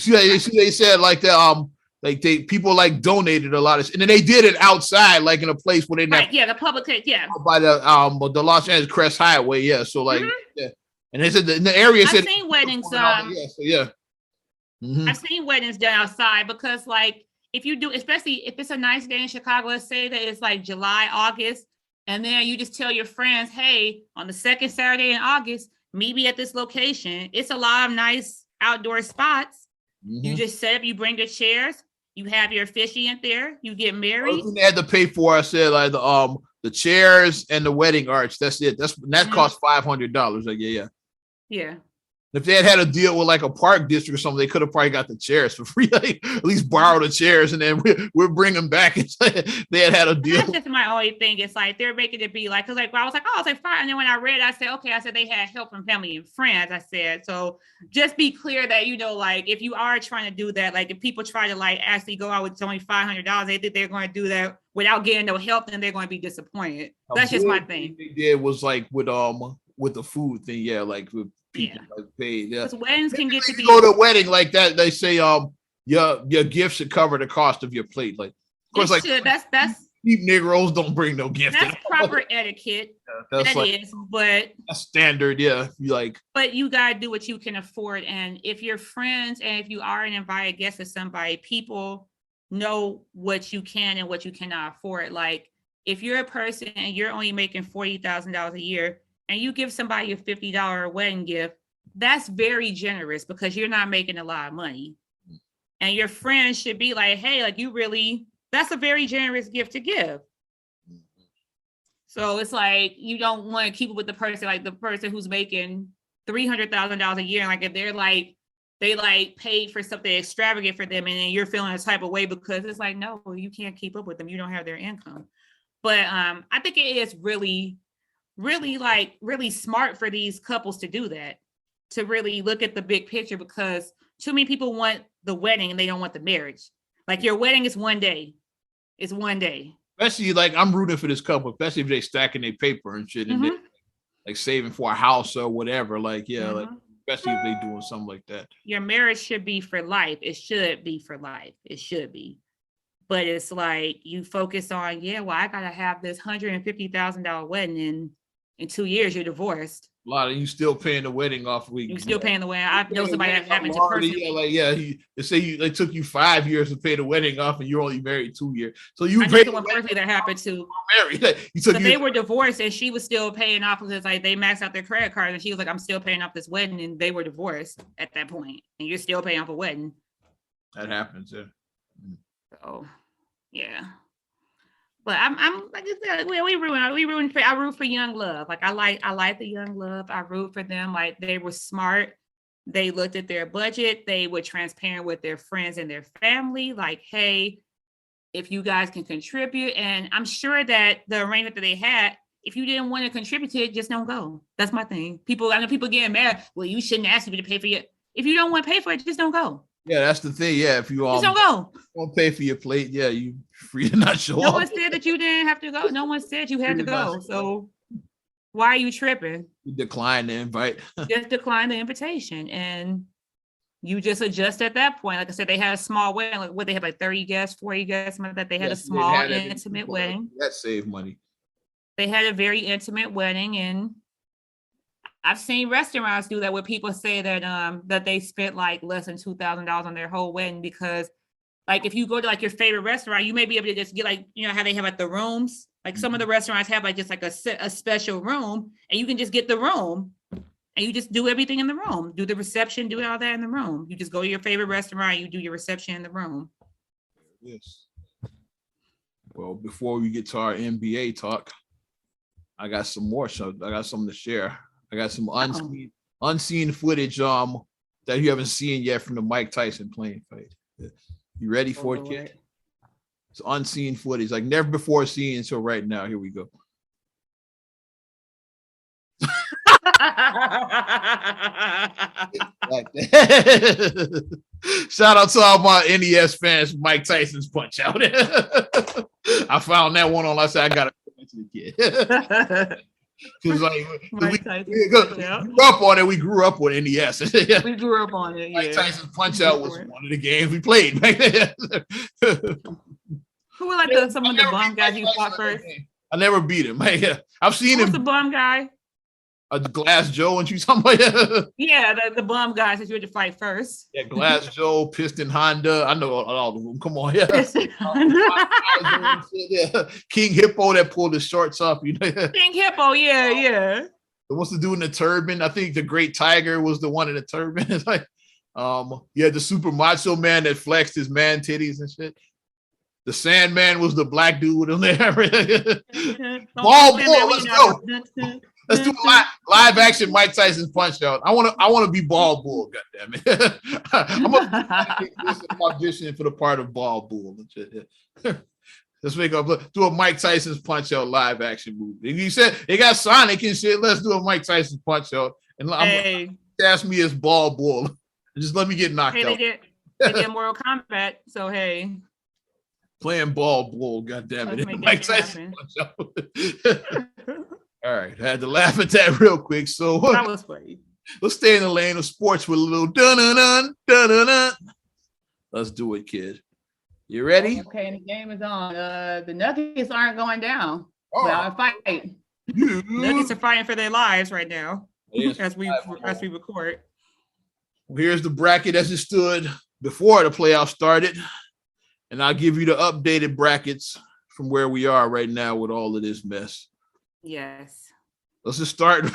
They said like that. Like people like donated a lot of, and then they did it outside, like in a place where they the public, by the Los Angeles Crest Highway, so like and they said in the area. I've seen weddings. I've seen weddings done outside, because like if you do, especially if it's a nice day in Chicago, let's say that it's like July, August, and then you just tell your friends, hey, on the second Saturday in August, meet me at this location. It's a lot of nice outdoor spots. You just set up, you bring the chairs. You have your officiant there. You get married. They had to pay for. I said like the chairs and the wedding arch. That's it. That cost $500. Like yeah. If they had a deal with like a park district or something, they could have probably got the chairs for free. Like, at least borrow the chairs, and then we're bringing back. They had a deal. That's just my only thing. It's like they're making it be like, because like I was like, fine. And then when I read, I said, okay. I said they had help from family and friends. I said, so just be clear that like if you are trying to do that, like if people try to like actually go out with only $500, they think they're going to do that without getting no help, then they're going to be disappointed. That's just my thing. They did was like with the food thing, like with people like paid. Yeah, because weddings can get to be go to a wedding like that. They say your gift should cover the cost of your plate. Like of course, like that's cheap Negroes don't bring no gift. That's proper etiquette. That like, is, but that's standard. Yeah, but you gotta do what you can afford. And if you're friends and if you are an invited guest of somebody, people know what you can and what you cannot afford. Like if you're a person and you're only making $40,000 a year, and you give somebody a $50 wedding gift, that's very generous because you're not making a lot of money. And your friends should be like, hey, like that's a very generous gift to give. So it's like, you don't want to keep it with the person who's making $300,000 a year. And like, if they paid for something extravagant for them, and then you're feeling a type of way because it's like, no, you can't keep up with them. You don't have their income. But I think it is really smart for these couples to do that, to really look at the big picture, because too many people want the wedding and they don't want the marriage. Like your wedding is one day. It's one day. Especially like I'm rooting for this couple, especially if they stacking their paper and shit and they like saving for a house or whatever. Like, like especially if they doing something like that. Your marriage should be for life. It should be for life. It should be. But it's like you focus on, I gotta have this $150,000 wedding, in 2 years you're divorced. A lot of you still paying the wedding off week. You still paying the wedding. I know somebody that happened to personally. They say they took you 5 years to pay the wedding off, and you're only married 2 years. So you paid the one person that happened to. Married. They were divorced, and she was still paying off because like they maxed out their credit card, and she was like, "I'm still paying off this wedding," and they were divorced at that point, and you're still paying off a wedding. That happens, yeah. So, yeah. But I'm like we ruined I root for young love. Like I like the young love. I root for them. Like they were smart. They looked at their budget. They were transparent with their friends and their family. Like, hey, if you guys can contribute, and I'm sure that the arrangement that they had, if you didn't want to contribute to it, just don't go. That's my thing. I know people getting mad. Well, you shouldn't ask people to pay for it. If you don't want to pay for it, just don't go. Yeah, that's the thing. Yeah, if you just don't go. Don't pay for your plate, you free to not show up. No one said that you didn't have to go. No one said you had to go. So Why are you tripping? You declined the invite. Just decline the invitation, and you just adjust at that point. Like I said, they had a small wedding. Like what they had, like 30 guests, 40 guests, something like that. They had a small, intimate wedding. That saved money. They had a very intimate wedding, and I've seen restaurants do that where people say that that they spent like less than $2,000 on their whole wedding because, like, if you go to like your favorite restaurant, you may be able to just get like, you know how they have like the rooms. Like some of the restaurants have like just like a special room, and you can just get the room, and you just do everything in the room. Do the reception, do all that in the room. You just go to your favorite restaurant, you do your reception in the room. Yes. Well, before we get to our NBA talk, I got some more. So I got something to share. I got some unseen footage that you haven't seen yet from the Mike Tyson plane fight. You ready for it, kid? It's unseen footage, like never before seen until right now. Here we go. Shout out to all my NES fans, Mike Tyson's Punch Out. I found that one on. I said I gotta to the kid. Because like we grew up on it. We grew up with NES. We grew up on it. Yeah. Mike Tyson's Punch Out was one of the games we played. Who were like some of the bum guys you fought first? I never beat him. I've seen him. Who's the bum guy? Glass Joe and you talking about? Yeah, the bum guys that you had to fight first. Yeah, Glass Joe, Piston Honda. I know all of them. Come on, yeah. Yeah. King Hippo that pulled his shorts off. You know? King Hippo, yeah. What's the dude in the turban? I think the Great Tiger was the one in the turban. It's like, yeah, the Super Macho Man that flexed his man titties and shit. The Sandman was the black dude on there. Ball Bull, let's go. Let's do a live action Mike Tyson's Punch Out. I want to be Ball Bull. Goddamn it! I'm gonna audition for the part of Ball Bull. Let's do a Mike Tyson's Punch Out live action movie. You said it got Sonic and shit. Let's do a Mike Tyson's Punch Out, and ask me as Ball Bull. Just let me get knocked out. They did Mortal Kombat, so hey. Playing Ball Bull, goddamn it! Mike Tyson Punch Out. All right, I had to laugh at that real quick. So that was funny. Let's stay in the lane of sports with a little dun-dun-dun, dun-dun-dun. Let's do it, kid. You ready? Okay, and the game is on. The Nuggets aren't going down. Well, fight. Nuggets are fighting for their lives right now as we record. Well, here's the bracket as it stood before the playoffs started, and I'll give you the updated brackets from where we are right now with all of this mess. Yes. Let's just start.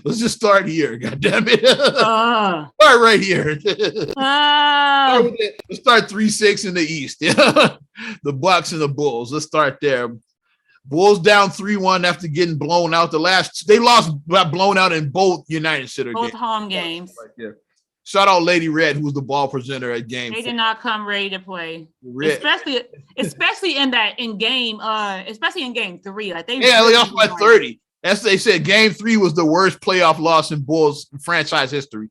Let's just start here. God damn it. Start right here. Let's start 3-6 in the East. The Bucks and the Bulls. Let's start there. Bulls down 3-1 after getting blown out. They got blown out in both United Center both games. Home games. Right there. Shout out Lady Red, who was the ball presenter at game. They did not come ready to play, especially in game 3. Like they lost by 30. As they said, game 3 was the worst playoff loss in Bulls franchise history.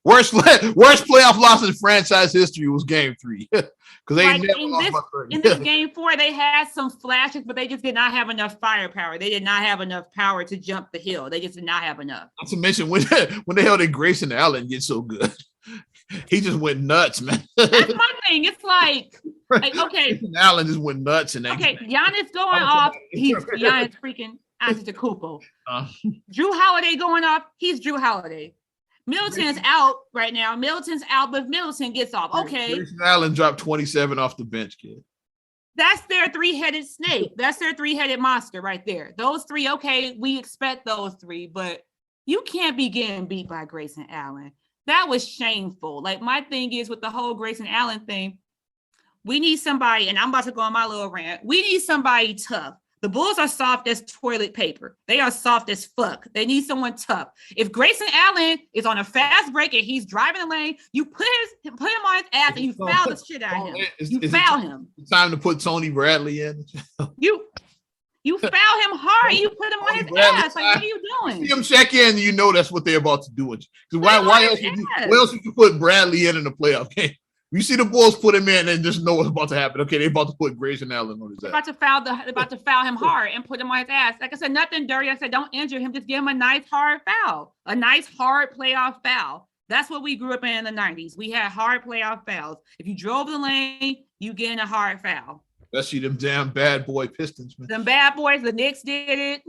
Worst playoff loss in franchise history was game 3 because they never lost by 30. In this game 4, they had some flashes, but they just did not have enough firepower. They did not have enough power to jump the hill. They just did not have enough. Not to mention when the hell did Grayson Allen get so good? He just went nuts, man. That's my thing. It's like okay, Grayson Allen just went nuts and Giannis going off. He's Giannis freaking Antetokounmpo. Drew Holiday going off. He's Drew Holiday. Middleton's out right now. Middleton's out, but Middleton gets off. Okay. Grayson Allen dropped 27 off the bench, kid. That's their 3-headed snake. That's their 3-headed monster right there. Those 3, okay, we expect those 3, but you can't be getting beat by Grayson Allen. That was shameful. Like, my thing is with the whole Grayson Allen thing, we need somebody, and I'm about to go on my little rant. We need somebody tough. The Bulls are soft as toilet paper. They are soft as fuck. They need someone tough. If Grayson Allen is on a fast break and he's driving the lane, you put him on his ass and you foul the shit out of him. You foul him. Time to put Tony Bradley in. You foul him hard. You put him on his ass. Like, what are you doing? See him check in, you know that's what they're about to do. Why else would you put Bradley in the playoff game? You see the Bulls put him in and just know what's about to happen. Okay, they about to put Grayson Allen on his They're ass. about to foul him hard and put him on his ass. Like I said, nothing dirty. I said, don't injure him. Just give him a nice hard foul, a nice hard playoff foul. That's what we grew up in the 90s. We had hard playoff fouls. If you drove the lane, you get in a hard foul. Especially them damn bad boy Pistons, man. Them bad boys, the Knicks did it.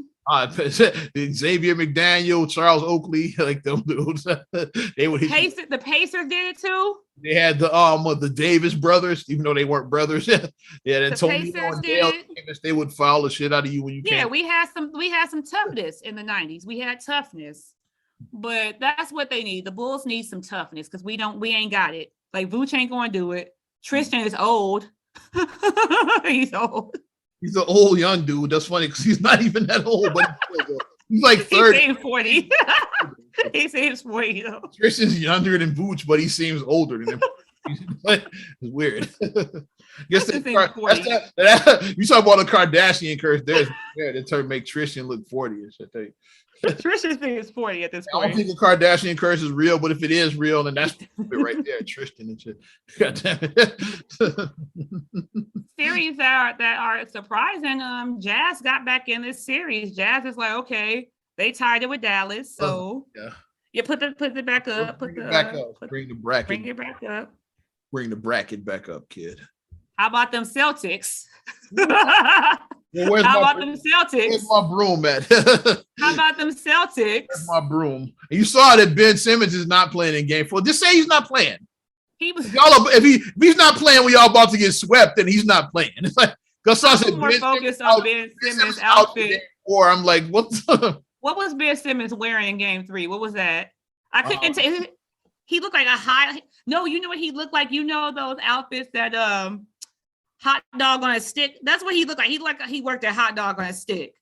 Xavier McDaniel, Charles Oakley, like them dudes. They would hit you. The Pacers did it too. They had the Davis brothers, even though they weren't brothers. Yeah, Antonio and Dale Davis, they would foul the shit out of you when you came. Yeah, we had some toughness in the 90s. We had toughness. But that's what they need. The Bulls need some toughness because we ain't got it. Like Vooch ain't gonna do it. Tristan is old. He's old. He's an old young dude. That's funny because he's not even that old, but he's like 30. He seems 40. He seems 40 though. Tristan's younger than Vooch, but he seems older than him. It's weird. Guess you talk about the Kardashian curse. There to make Tristan look 40 and shit. Tristan is 40 at this point. I don't think the Kardashian curse is real, but if it is real, then that's right there, Tristan and shit. God damn it. Series that are surprising. Jazz got back in this series. Jazz is like, okay, they tied it with Dallas, so yeah, put it back up. Bring it back up. Bring the bracket. Bring it back up. Bring the bracket back up, kid. How about them Celtics? Well, How about them Celtics? Where's my broom at? How about them Celtics? Where's my broom? And you saw that Ben Simmons is not playing in Game 4. Just say he's not playing. If he's not playing, we all about to get swept, then he's not playing. It's like Gus said, more focused on Ben Simmons' outfit. Or I'm like, what? What was Ben Simmons wearing in Game 3? What was that? I couldn't tell. He looked like a high. No, you know what he looked like. You know those outfits that hot dog on a stick. That's what he looked like. He looked like he worked at hot dog on a stick.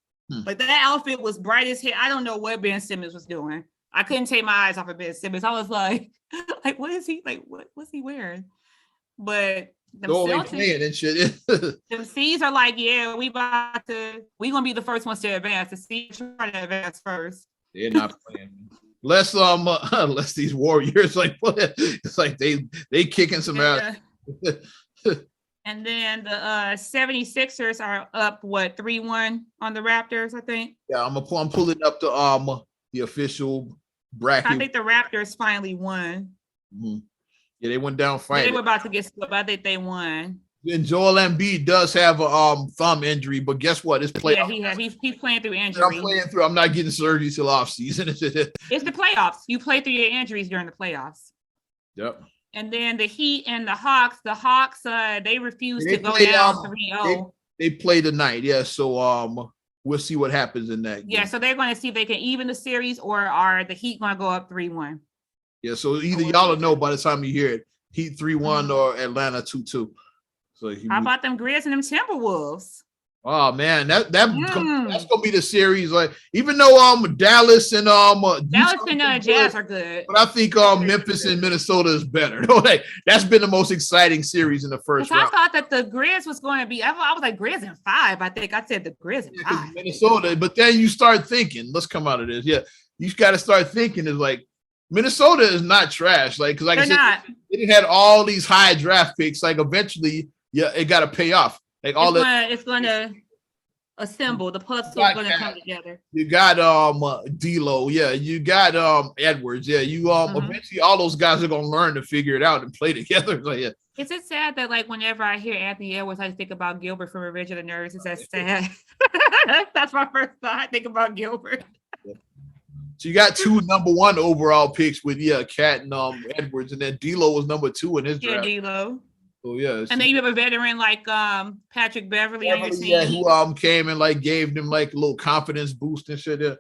But that outfit was bright as hell. I don't know what Ben Simmons was doing. I couldn't take my eyes off of Ben Simmons. I was like, what is he like? What's he wearing? But them Celtics, and shit. the C's are like, yeah, we gonna be the first ones to advance. The C's trying to advance first. They're not playing. Unless these Warriors like it's like they kicking some ass. And then the 76ers are up 3-1 on the Raptors, I think. Yeah, I'm pulling up the official bracket. I think the Raptors finally won. Mm-hmm. Yeah, they went down fighting. They were about to get swept. I think they won. And Joel Embiid does have a thumb injury, but guess what? It's playoffs. Yeah, he's playing through injury. I'm playing through. I'm not getting surgery till off season. It's the playoffs. You play through your injuries during the playoffs. Yep. And then the Heat and the Hawks. The Hawks, they refuse to go down 3-0. They play tonight. Yeah. So we'll see what happens in that game. Yeah. So they're going to see if they can even the series, or are the Heat going to go up 3-1? Yeah. So either y'all will know by the time you hear it. Heat 3-1 or Atlanta 2-2. So how about them Grizz and them Timberwolves? Oh man, that's gonna be the series. Like, even though Dallas and Dallas and Jazz are good, but I think Memphis and Minnesota is better. Like, that's been the most exciting series in the first round. I thought that the Grizz was going to be. I was like Grizz in 5. I think I said the Grizz in 5. Minnesota, but then you start thinking, let's come out of this. Yeah, you got to start thinking is like Minnesota is not trash. Like, because I said, it had all these high draft picks. Like, eventually, it got to pay off. Like it's going to assemble. The puzzle is going to come together. You got D'Lo, yeah. You got Edwards, yeah. You eventually all those guys are going to learn to figure it out and play together. So, yeah. Is it sad that like whenever I hear Anthony Edwards, I think about Gilbert from Revenge of the Nerds? Is that sad? That's my first thought. I think about Gilbert. Yeah. So you got 2 number 1 overall picks with Cat and Edwards, and then D'Lo was number 2 in his draft. Yeah, D'Lo. Oh yeah, and then you have a veteran like Patrick Beverly on your team. Yeah, who came and like gave them like a little confidence boost and shit. Yeah.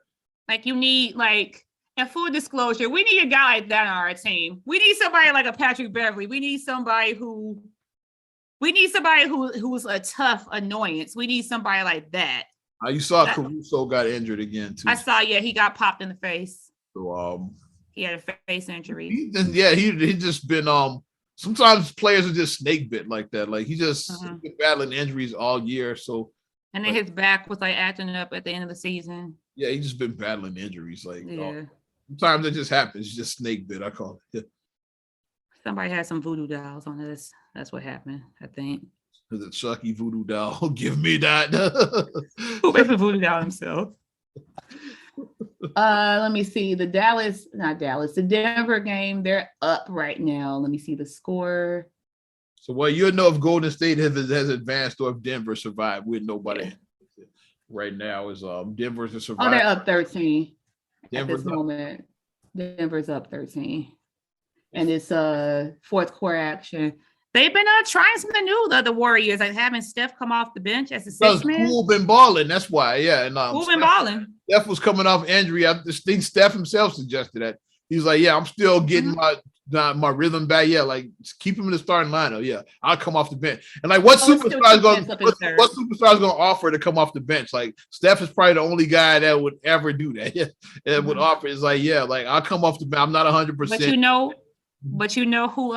Like you need and full disclosure, we need a guy like that on our team. We need somebody like a Patrick Beverly. We need somebody who's a tough annoyance. We need somebody like that. You saw Caruso got injured again too. I saw, he got popped in the face. So he had a face injury. He just been sometimes players are just snake bit like that. Like he's been battling injuries all year. So and then his back was like acting up at the end of the season. Yeah, he's just been battling injuries. Like sometimes it just happens. Just snake bit, I call it. Somebody had some voodoo dolls on us. That's what happened, I think. The Chucky voodoo doll. Give me that. Who makes a voodoo doll himself? Let me see. The Denver game, they're up right now. Let me see the score. So, well, you'll know if Golden State has advanced or if Denver survived. With nobody right now is Denver's a survivor. Oh, they're up 13 Denver's at this moment. Denver's up 13. And it's fourth quarter action. They've been trying something new, the Warriors, like having Steph come off the bench as a sixth man. Poole been balling, that's why. Yeah, and Poole been balling. Steph was coming off injury. I just think Steph himself suggested that. He's like, yeah, I'm still getting my rhythm back. Yeah, like keep him in the starting lineup. Yeah, I'll come off the bench. And like, what superstar is going to offer to come off the bench? Like Steph is probably the only guy that would ever do that. Yeah, that would offer. It's like, yeah, like I'll come off the bench. I'm not 100%. But you know who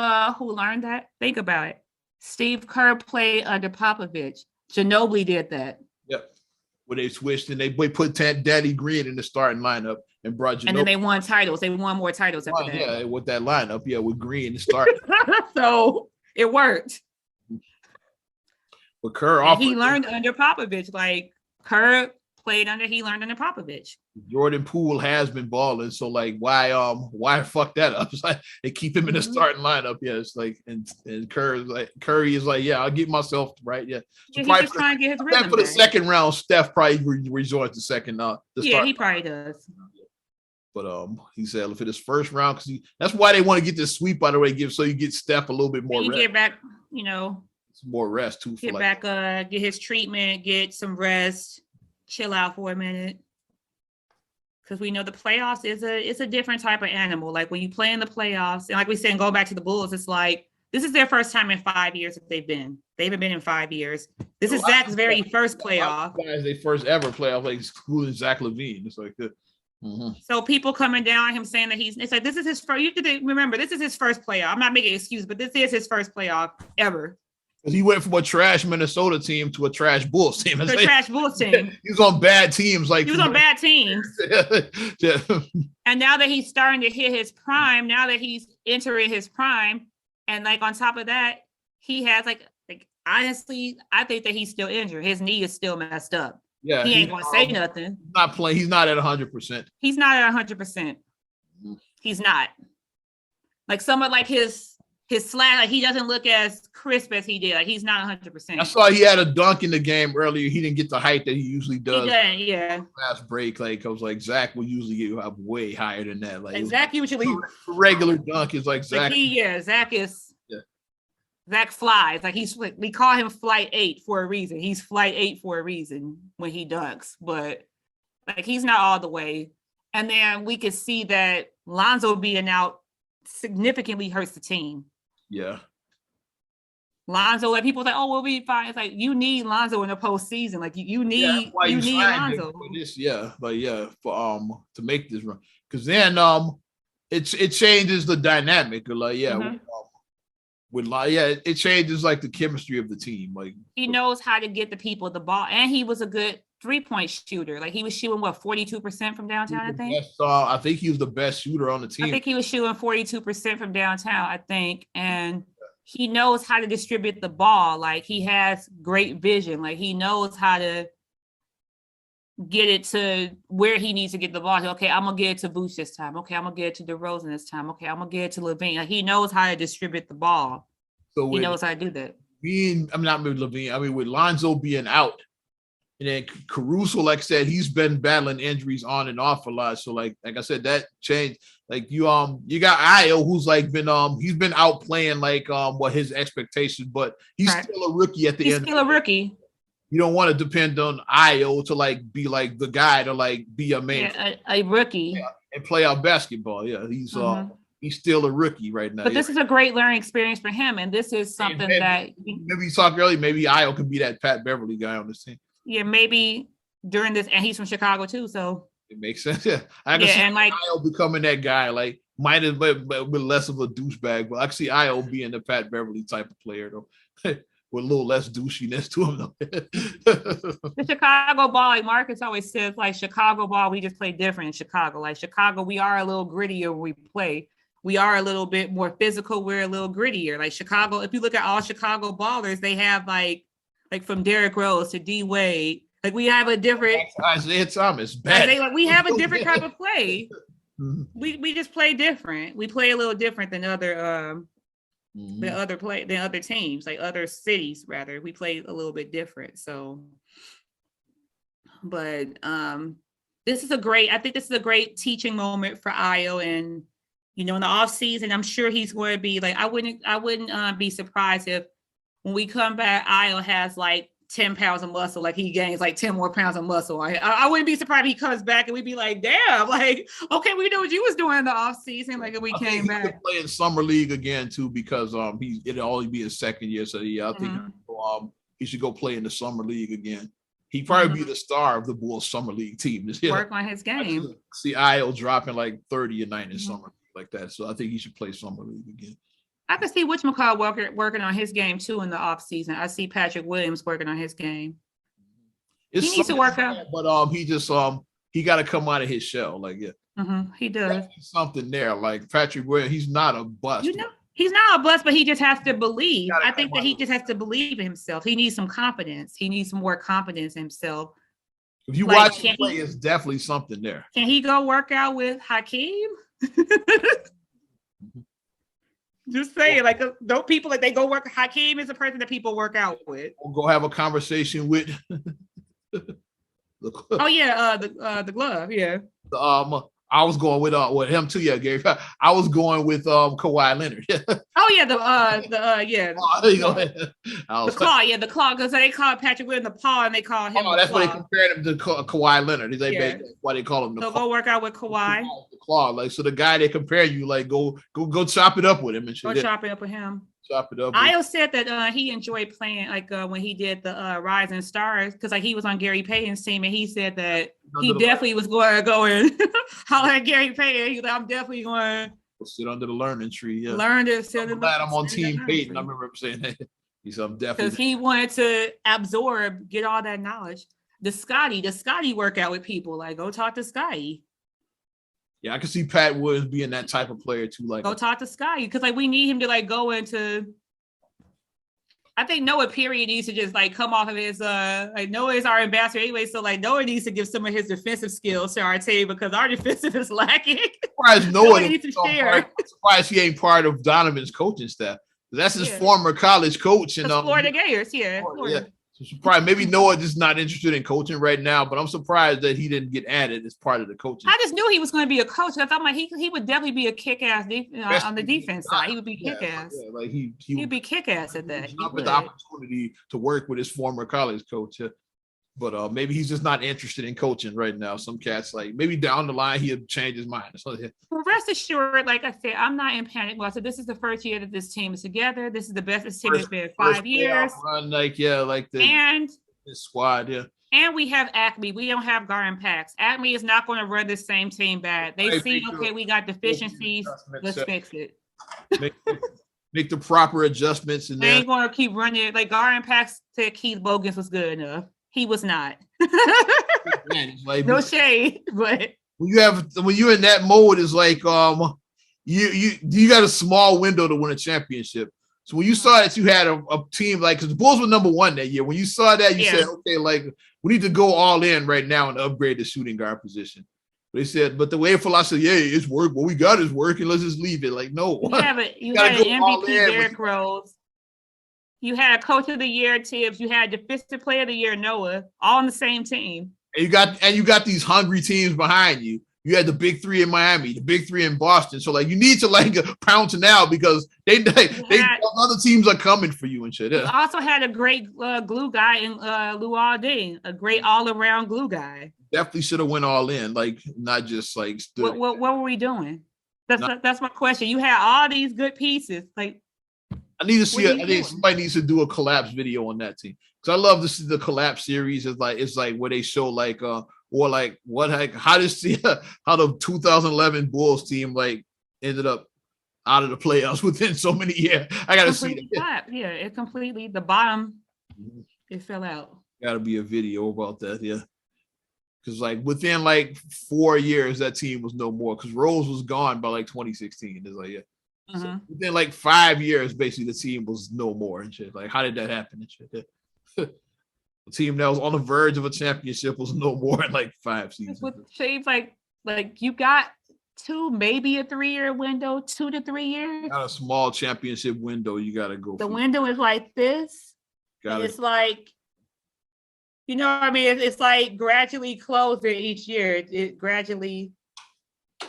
learned that? Think about it. Steve Kerr played under Popovich. Ginobili did that. Yep. When they switched and they put Daddy Green in the starting lineup and brought Ginobili. And then they won titles. They won more titles after that. Yeah, with that lineup. Yeah, with Green to start. So it worked. But Kerr he learned under Popovich. Like Kerr he learned under Popovich. Jordan Poole has been balling, so like why fuck that up? It's like they keep him in the starting lineup. Yeah, it's like and Curry is like, yeah, I'll get myself right. Yeah, so he's just trying to get his rhythm for the second round. Steph probably resorts to second. He probably does. But he said for this first round, because that's why they want to get this sweep out of the way, so you get Steph a little bit more. You rest. Get back, some more rest too. Get back, get his treatment, get some rest. Chill out for a minute, because we know the playoffs is a different type of animal. Like when you play in the playoffs, and like we said, going back to the Bulls, it's like this is their first time in 5 years that they haven't been in 5 years. This is Zach's very first playoff. Guys, they first ever playoff, like excluding Zach LaVine. It's like So people coming down on him saying that it's like this is his first. You have to remember this is his first playoff. I'm not making excuses, but this is his first playoff ever. He went from a trash Minnesota team to a trash Bulls team. To a trash Bulls team. He was on bad teams. He was on bad teams. Yeah. And now that he's starting to hit his prime, now that he's entering his prime, and like on top of that, he has like honestly, I think that he's still injured. His knee is still messed up. Yeah, he ain't gonna say nothing. Not playing. He's not at 100%. He's not at 100%. He's not. Like someone like his slash, like he doesn't look as crisp as he did. Like he's not 100%. I saw he had a dunk in the game earlier. He didn't get the height that he usually does. He didn't, yeah. Last break, like I was like, Zach will usually get up way higher than that. Like Zach usually regular dunk is like Zach. Zach is. Yeah. Zach flies. Like we call him Flight 8 for a reason. He's Flight 8 for a reason when he dunks, but like he's not all the way. And then we could see that Lonzo being out significantly hurts the team. Yeah. Lonzo, like people say, oh, we'll be fine. It's like you need Lonzo in the postseason. Like you need Lonzo. To make this run. Because then it changes the dynamic. Like, it changes like the chemistry of the team. Like he knows how to get the people the ball, and he was a good 3-point shooter. Like he was shooting 42% from downtown. I think. I think he was the best shooter on the team. I think he was shooting 42% from downtown. I think, and he knows how to distribute the ball. Like he has great vision. Like he knows how to get it to where he needs to get the ball. Okay, I'm gonna get it to Vooch this time. Okay, I'm gonna get it to DeRozan this time. Okay, I'm gonna get it to LaVine. Like he knows how to distribute the ball. So he knows how to do that. With Lonzo being out, and then Caruso, like I said, he's been battling injuries on and off a lot. So like I said, that changed. Like you got Io, who's like been he's been out playing like what his expectations, but he's still a rookie at the end. He's still a rookie. You don't want to depend on Io to like be like the guy to like be a man, a rookie, and play out basketball. Yeah, he's still a rookie right now. But this is a great learning experience for him, and this is something that maybe you talked earlier. Maybe Io could be that Pat Beverly guy on this team. Yeah, maybe during this, and he's from Chicago too, so it makes sense. Yeah, I can see Io becoming that guy. Like might have been less of a douchebag, but I can see Io being the Pat Beverly type of player though. With a little less douchiness to him. The Chicago ball, like Marcus always says, like Chicago ball, we just play different in Chicago. Like Chicago, we are a little grittier when we play. we are a little bit more physical. We're a little grittier. Like Chicago, if you look at all Chicago ballers, they have like from Derrick Rose to D Wade. Like we have a different Isaiah Thomas. Bad. Like we have a different type of play. Mhm. We just play different. We play a little different than other Mhm. than other teams, like other cities rather. We play a little bit different. So, but this is I think this is a great teaching moment for Io. And in the off season, I'm sure he's going to be like, I wouldn't be surprised if when we come back, Io has like 10 pounds of muscle, like he gains like 10 more pounds of muscle. I wouldn't be surprised if he comes back and we'd be like, damn, like, okay, we know what you was doing in the off season. Like if we came back. He could play in summer league again too, because it'll only be his second year. So yeah, I think he should go play in the summer league again. He'd probably be the star of the Bulls summer league team. Work on his game. See Io dropping like 30 a night in summer like that. So I think he should play summer league again. I can see whatchamacallit working on his game too in the off season. I see Patrick Williams working on his game. He needs to work out, but he just he got to come out of his shell. Like he does something there. Like Patrick Williams, he's not a bust. He's not a bust, but he just has to believe. I think that he just has to believe in himself. He needs some confidence. He needs some more confidence in himself. If you watch him play, it's definitely something there. Can he go work out with Hakeem? Just saying, like, don't people like they go work? Hakeem is a person that people work out with. We'll go have a conversation with. The glove, yeah. I was going with him too, yeah, Gary. I was going with Kawhi Leonard. Oh yeah, the claw, the claw, because they call Patrick Williams the paw, and they call him. Oh, that's why they compared him to Kawhi Leonard. That's why they call him the. So go work out with Kawhi. The claw, like so, the guy they compare you, like go chop it up with him and shit. Go chop it up with him. Chop it up. Io said that he enjoyed playing like when he did the Rising Stars, because like he was on Gary Payton's team, and he said that he definitely was going to go and holler at Gary Payton. He's like, I'm definitely going to sit under the learning tree. Yeah, learn to sit. I'm glad I'm on Team Payton. I remember him saying that. He said, I'm definitely because he wanted to absorb, get all that knowledge. The Scotty workout with people. Like, go talk to Scotty. Yeah, I can see Pat Williams being that type of player too. Like, go talk to Scotty, because like we need him to like go into. I think Noah period needs to just like come off of his like Noah is our ambassador anyway, so like Noah needs to give some of his defensive skills to our team because our defensive is lacking. Surprised Noah needs to share. Surprised he ain't part of Donovan's coaching staff. That's his former college coach and Florida Gators, Florida. So surprised. Maybe Noah just not interested in coaching right now, but I'm surprised that he didn't get added as part of the coaching. I just knew he was going to be a coach. I thought he would definitely be a kick-ass on the defense side. He would be kick-ass. Yeah, like he'd be kick-ass at that. Not with the opportunity to work with his former college coach. But maybe he's just not interested in coaching right now. Some cats like maybe down the line he'll change his mind. So, Well, rest assured, like I said, I'm not in panic. Well, so this is the first year that this team is together. This is the best this team has been in 5 years. Run, the squad, And we have Acme. We don't have Garden Packs. Acme is not going to run the same team bad. They see, okay, we got deficiencies. Let's fix it. Make the proper adjustments. And they ain't going to keep running. Like Garden Packs said Keith Bogans was good enough. He was not. No shade, but when you're in that mode, it's like you got a small window to win a championship. So when you saw that you had a team like, because the Bulls were number one that year, when you saw that, you said, okay, like we need to go all in right now and upgrade the shooting guard position. They said, but the way philosophy, it's work. What we got is working. Let's just leave it. Like, no. You had an MVP Derrick Rose. You had a coach of the year Tibbs. You had defensive player of the year Noah, all on the same team. And you got these hungry teams behind you. You had the big three in Miami, the big three in Boston. So like you need to like pounce now because other teams are coming for you and shit. You also had a great glue guy in Luol Deng, a great all around glue guy. Definitely should have went all in, like not just like. What were we doing? That's my question. You had all these good pieces, like. I think somebody needs to do a collapse video on that team because I love to see the collapse series. It's like where they show like how the 2011 Bulls team like ended up out of the playoffs within so many years. I gotta see that. Yeah, it completely the bottom. It fell out. Got to be a video about that. Yeah, Because like within like 4 years, that team was no more. Because Rose was gone by like 2016. It's like, yeah. So within like 5 years, basically the team was no more and shit. Like, how did that happen and shit? The team that was on the verge of a championship was no more in like 5 seasons. With shades like you got 2, maybe a 3-year window, 2 to 3 years. Got a small championship window. You got to go. The window is like this. It's like, you know what I mean? It's like gradually closing each year. It gradually,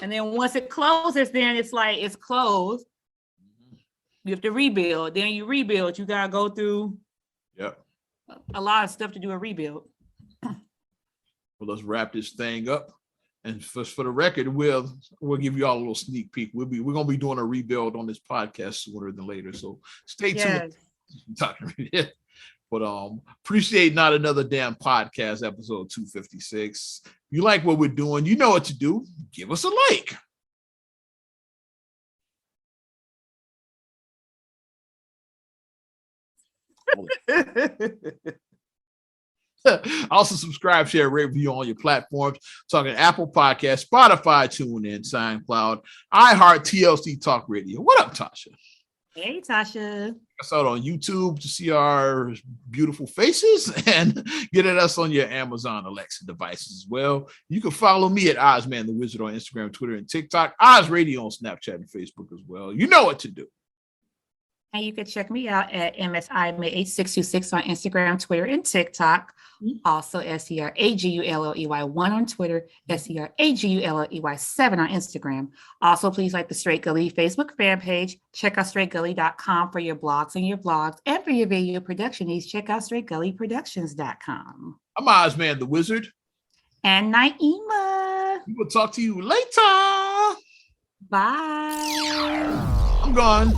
and then once it closes, then it's like it's closed. You have to rebuild. Then you rebuild. You gotta go through a lot of stuff to do a rebuild. Well, let's wrap this thing up. And for the record, we'll give you all a little sneak peek. We're gonna be doing a rebuild on this podcast sooner than later. So stay tuned. But appreciate Not Another Damn Podcast, episode 256. If you like what we're doing, you know what to do. Give us a like. Also subscribe, share, rate, review on your platforms. Talking Apple Podcasts, Spotify, TuneIn, SoundCloud, iHeart, TLC Talk Radio. What up, Tasha? Hey, Tasha. Check us out on YouTube to see our beautiful faces and get at us on your Amazon Alexa devices as well. You can follow me at Ozman the Wizard on Instagram, Twitter, and TikTok. Oz Radio on Snapchat and Facebook as well. You know what to do. And you can check me out at MSI8626 on Instagram, Twitter, and TikTok. Also, SERAGULLEY1 on Twitter, SERAGULLEY7 on Instagram. Also, please like the Straight Gully Facebook fan page. Check out straightgully.com for your blogs and your vlogs. And for your video production needs, check out straightgullyproductions.com. I'm Ozman the Wizard. And Naima. We will talk to you later. Bye. I'm gone.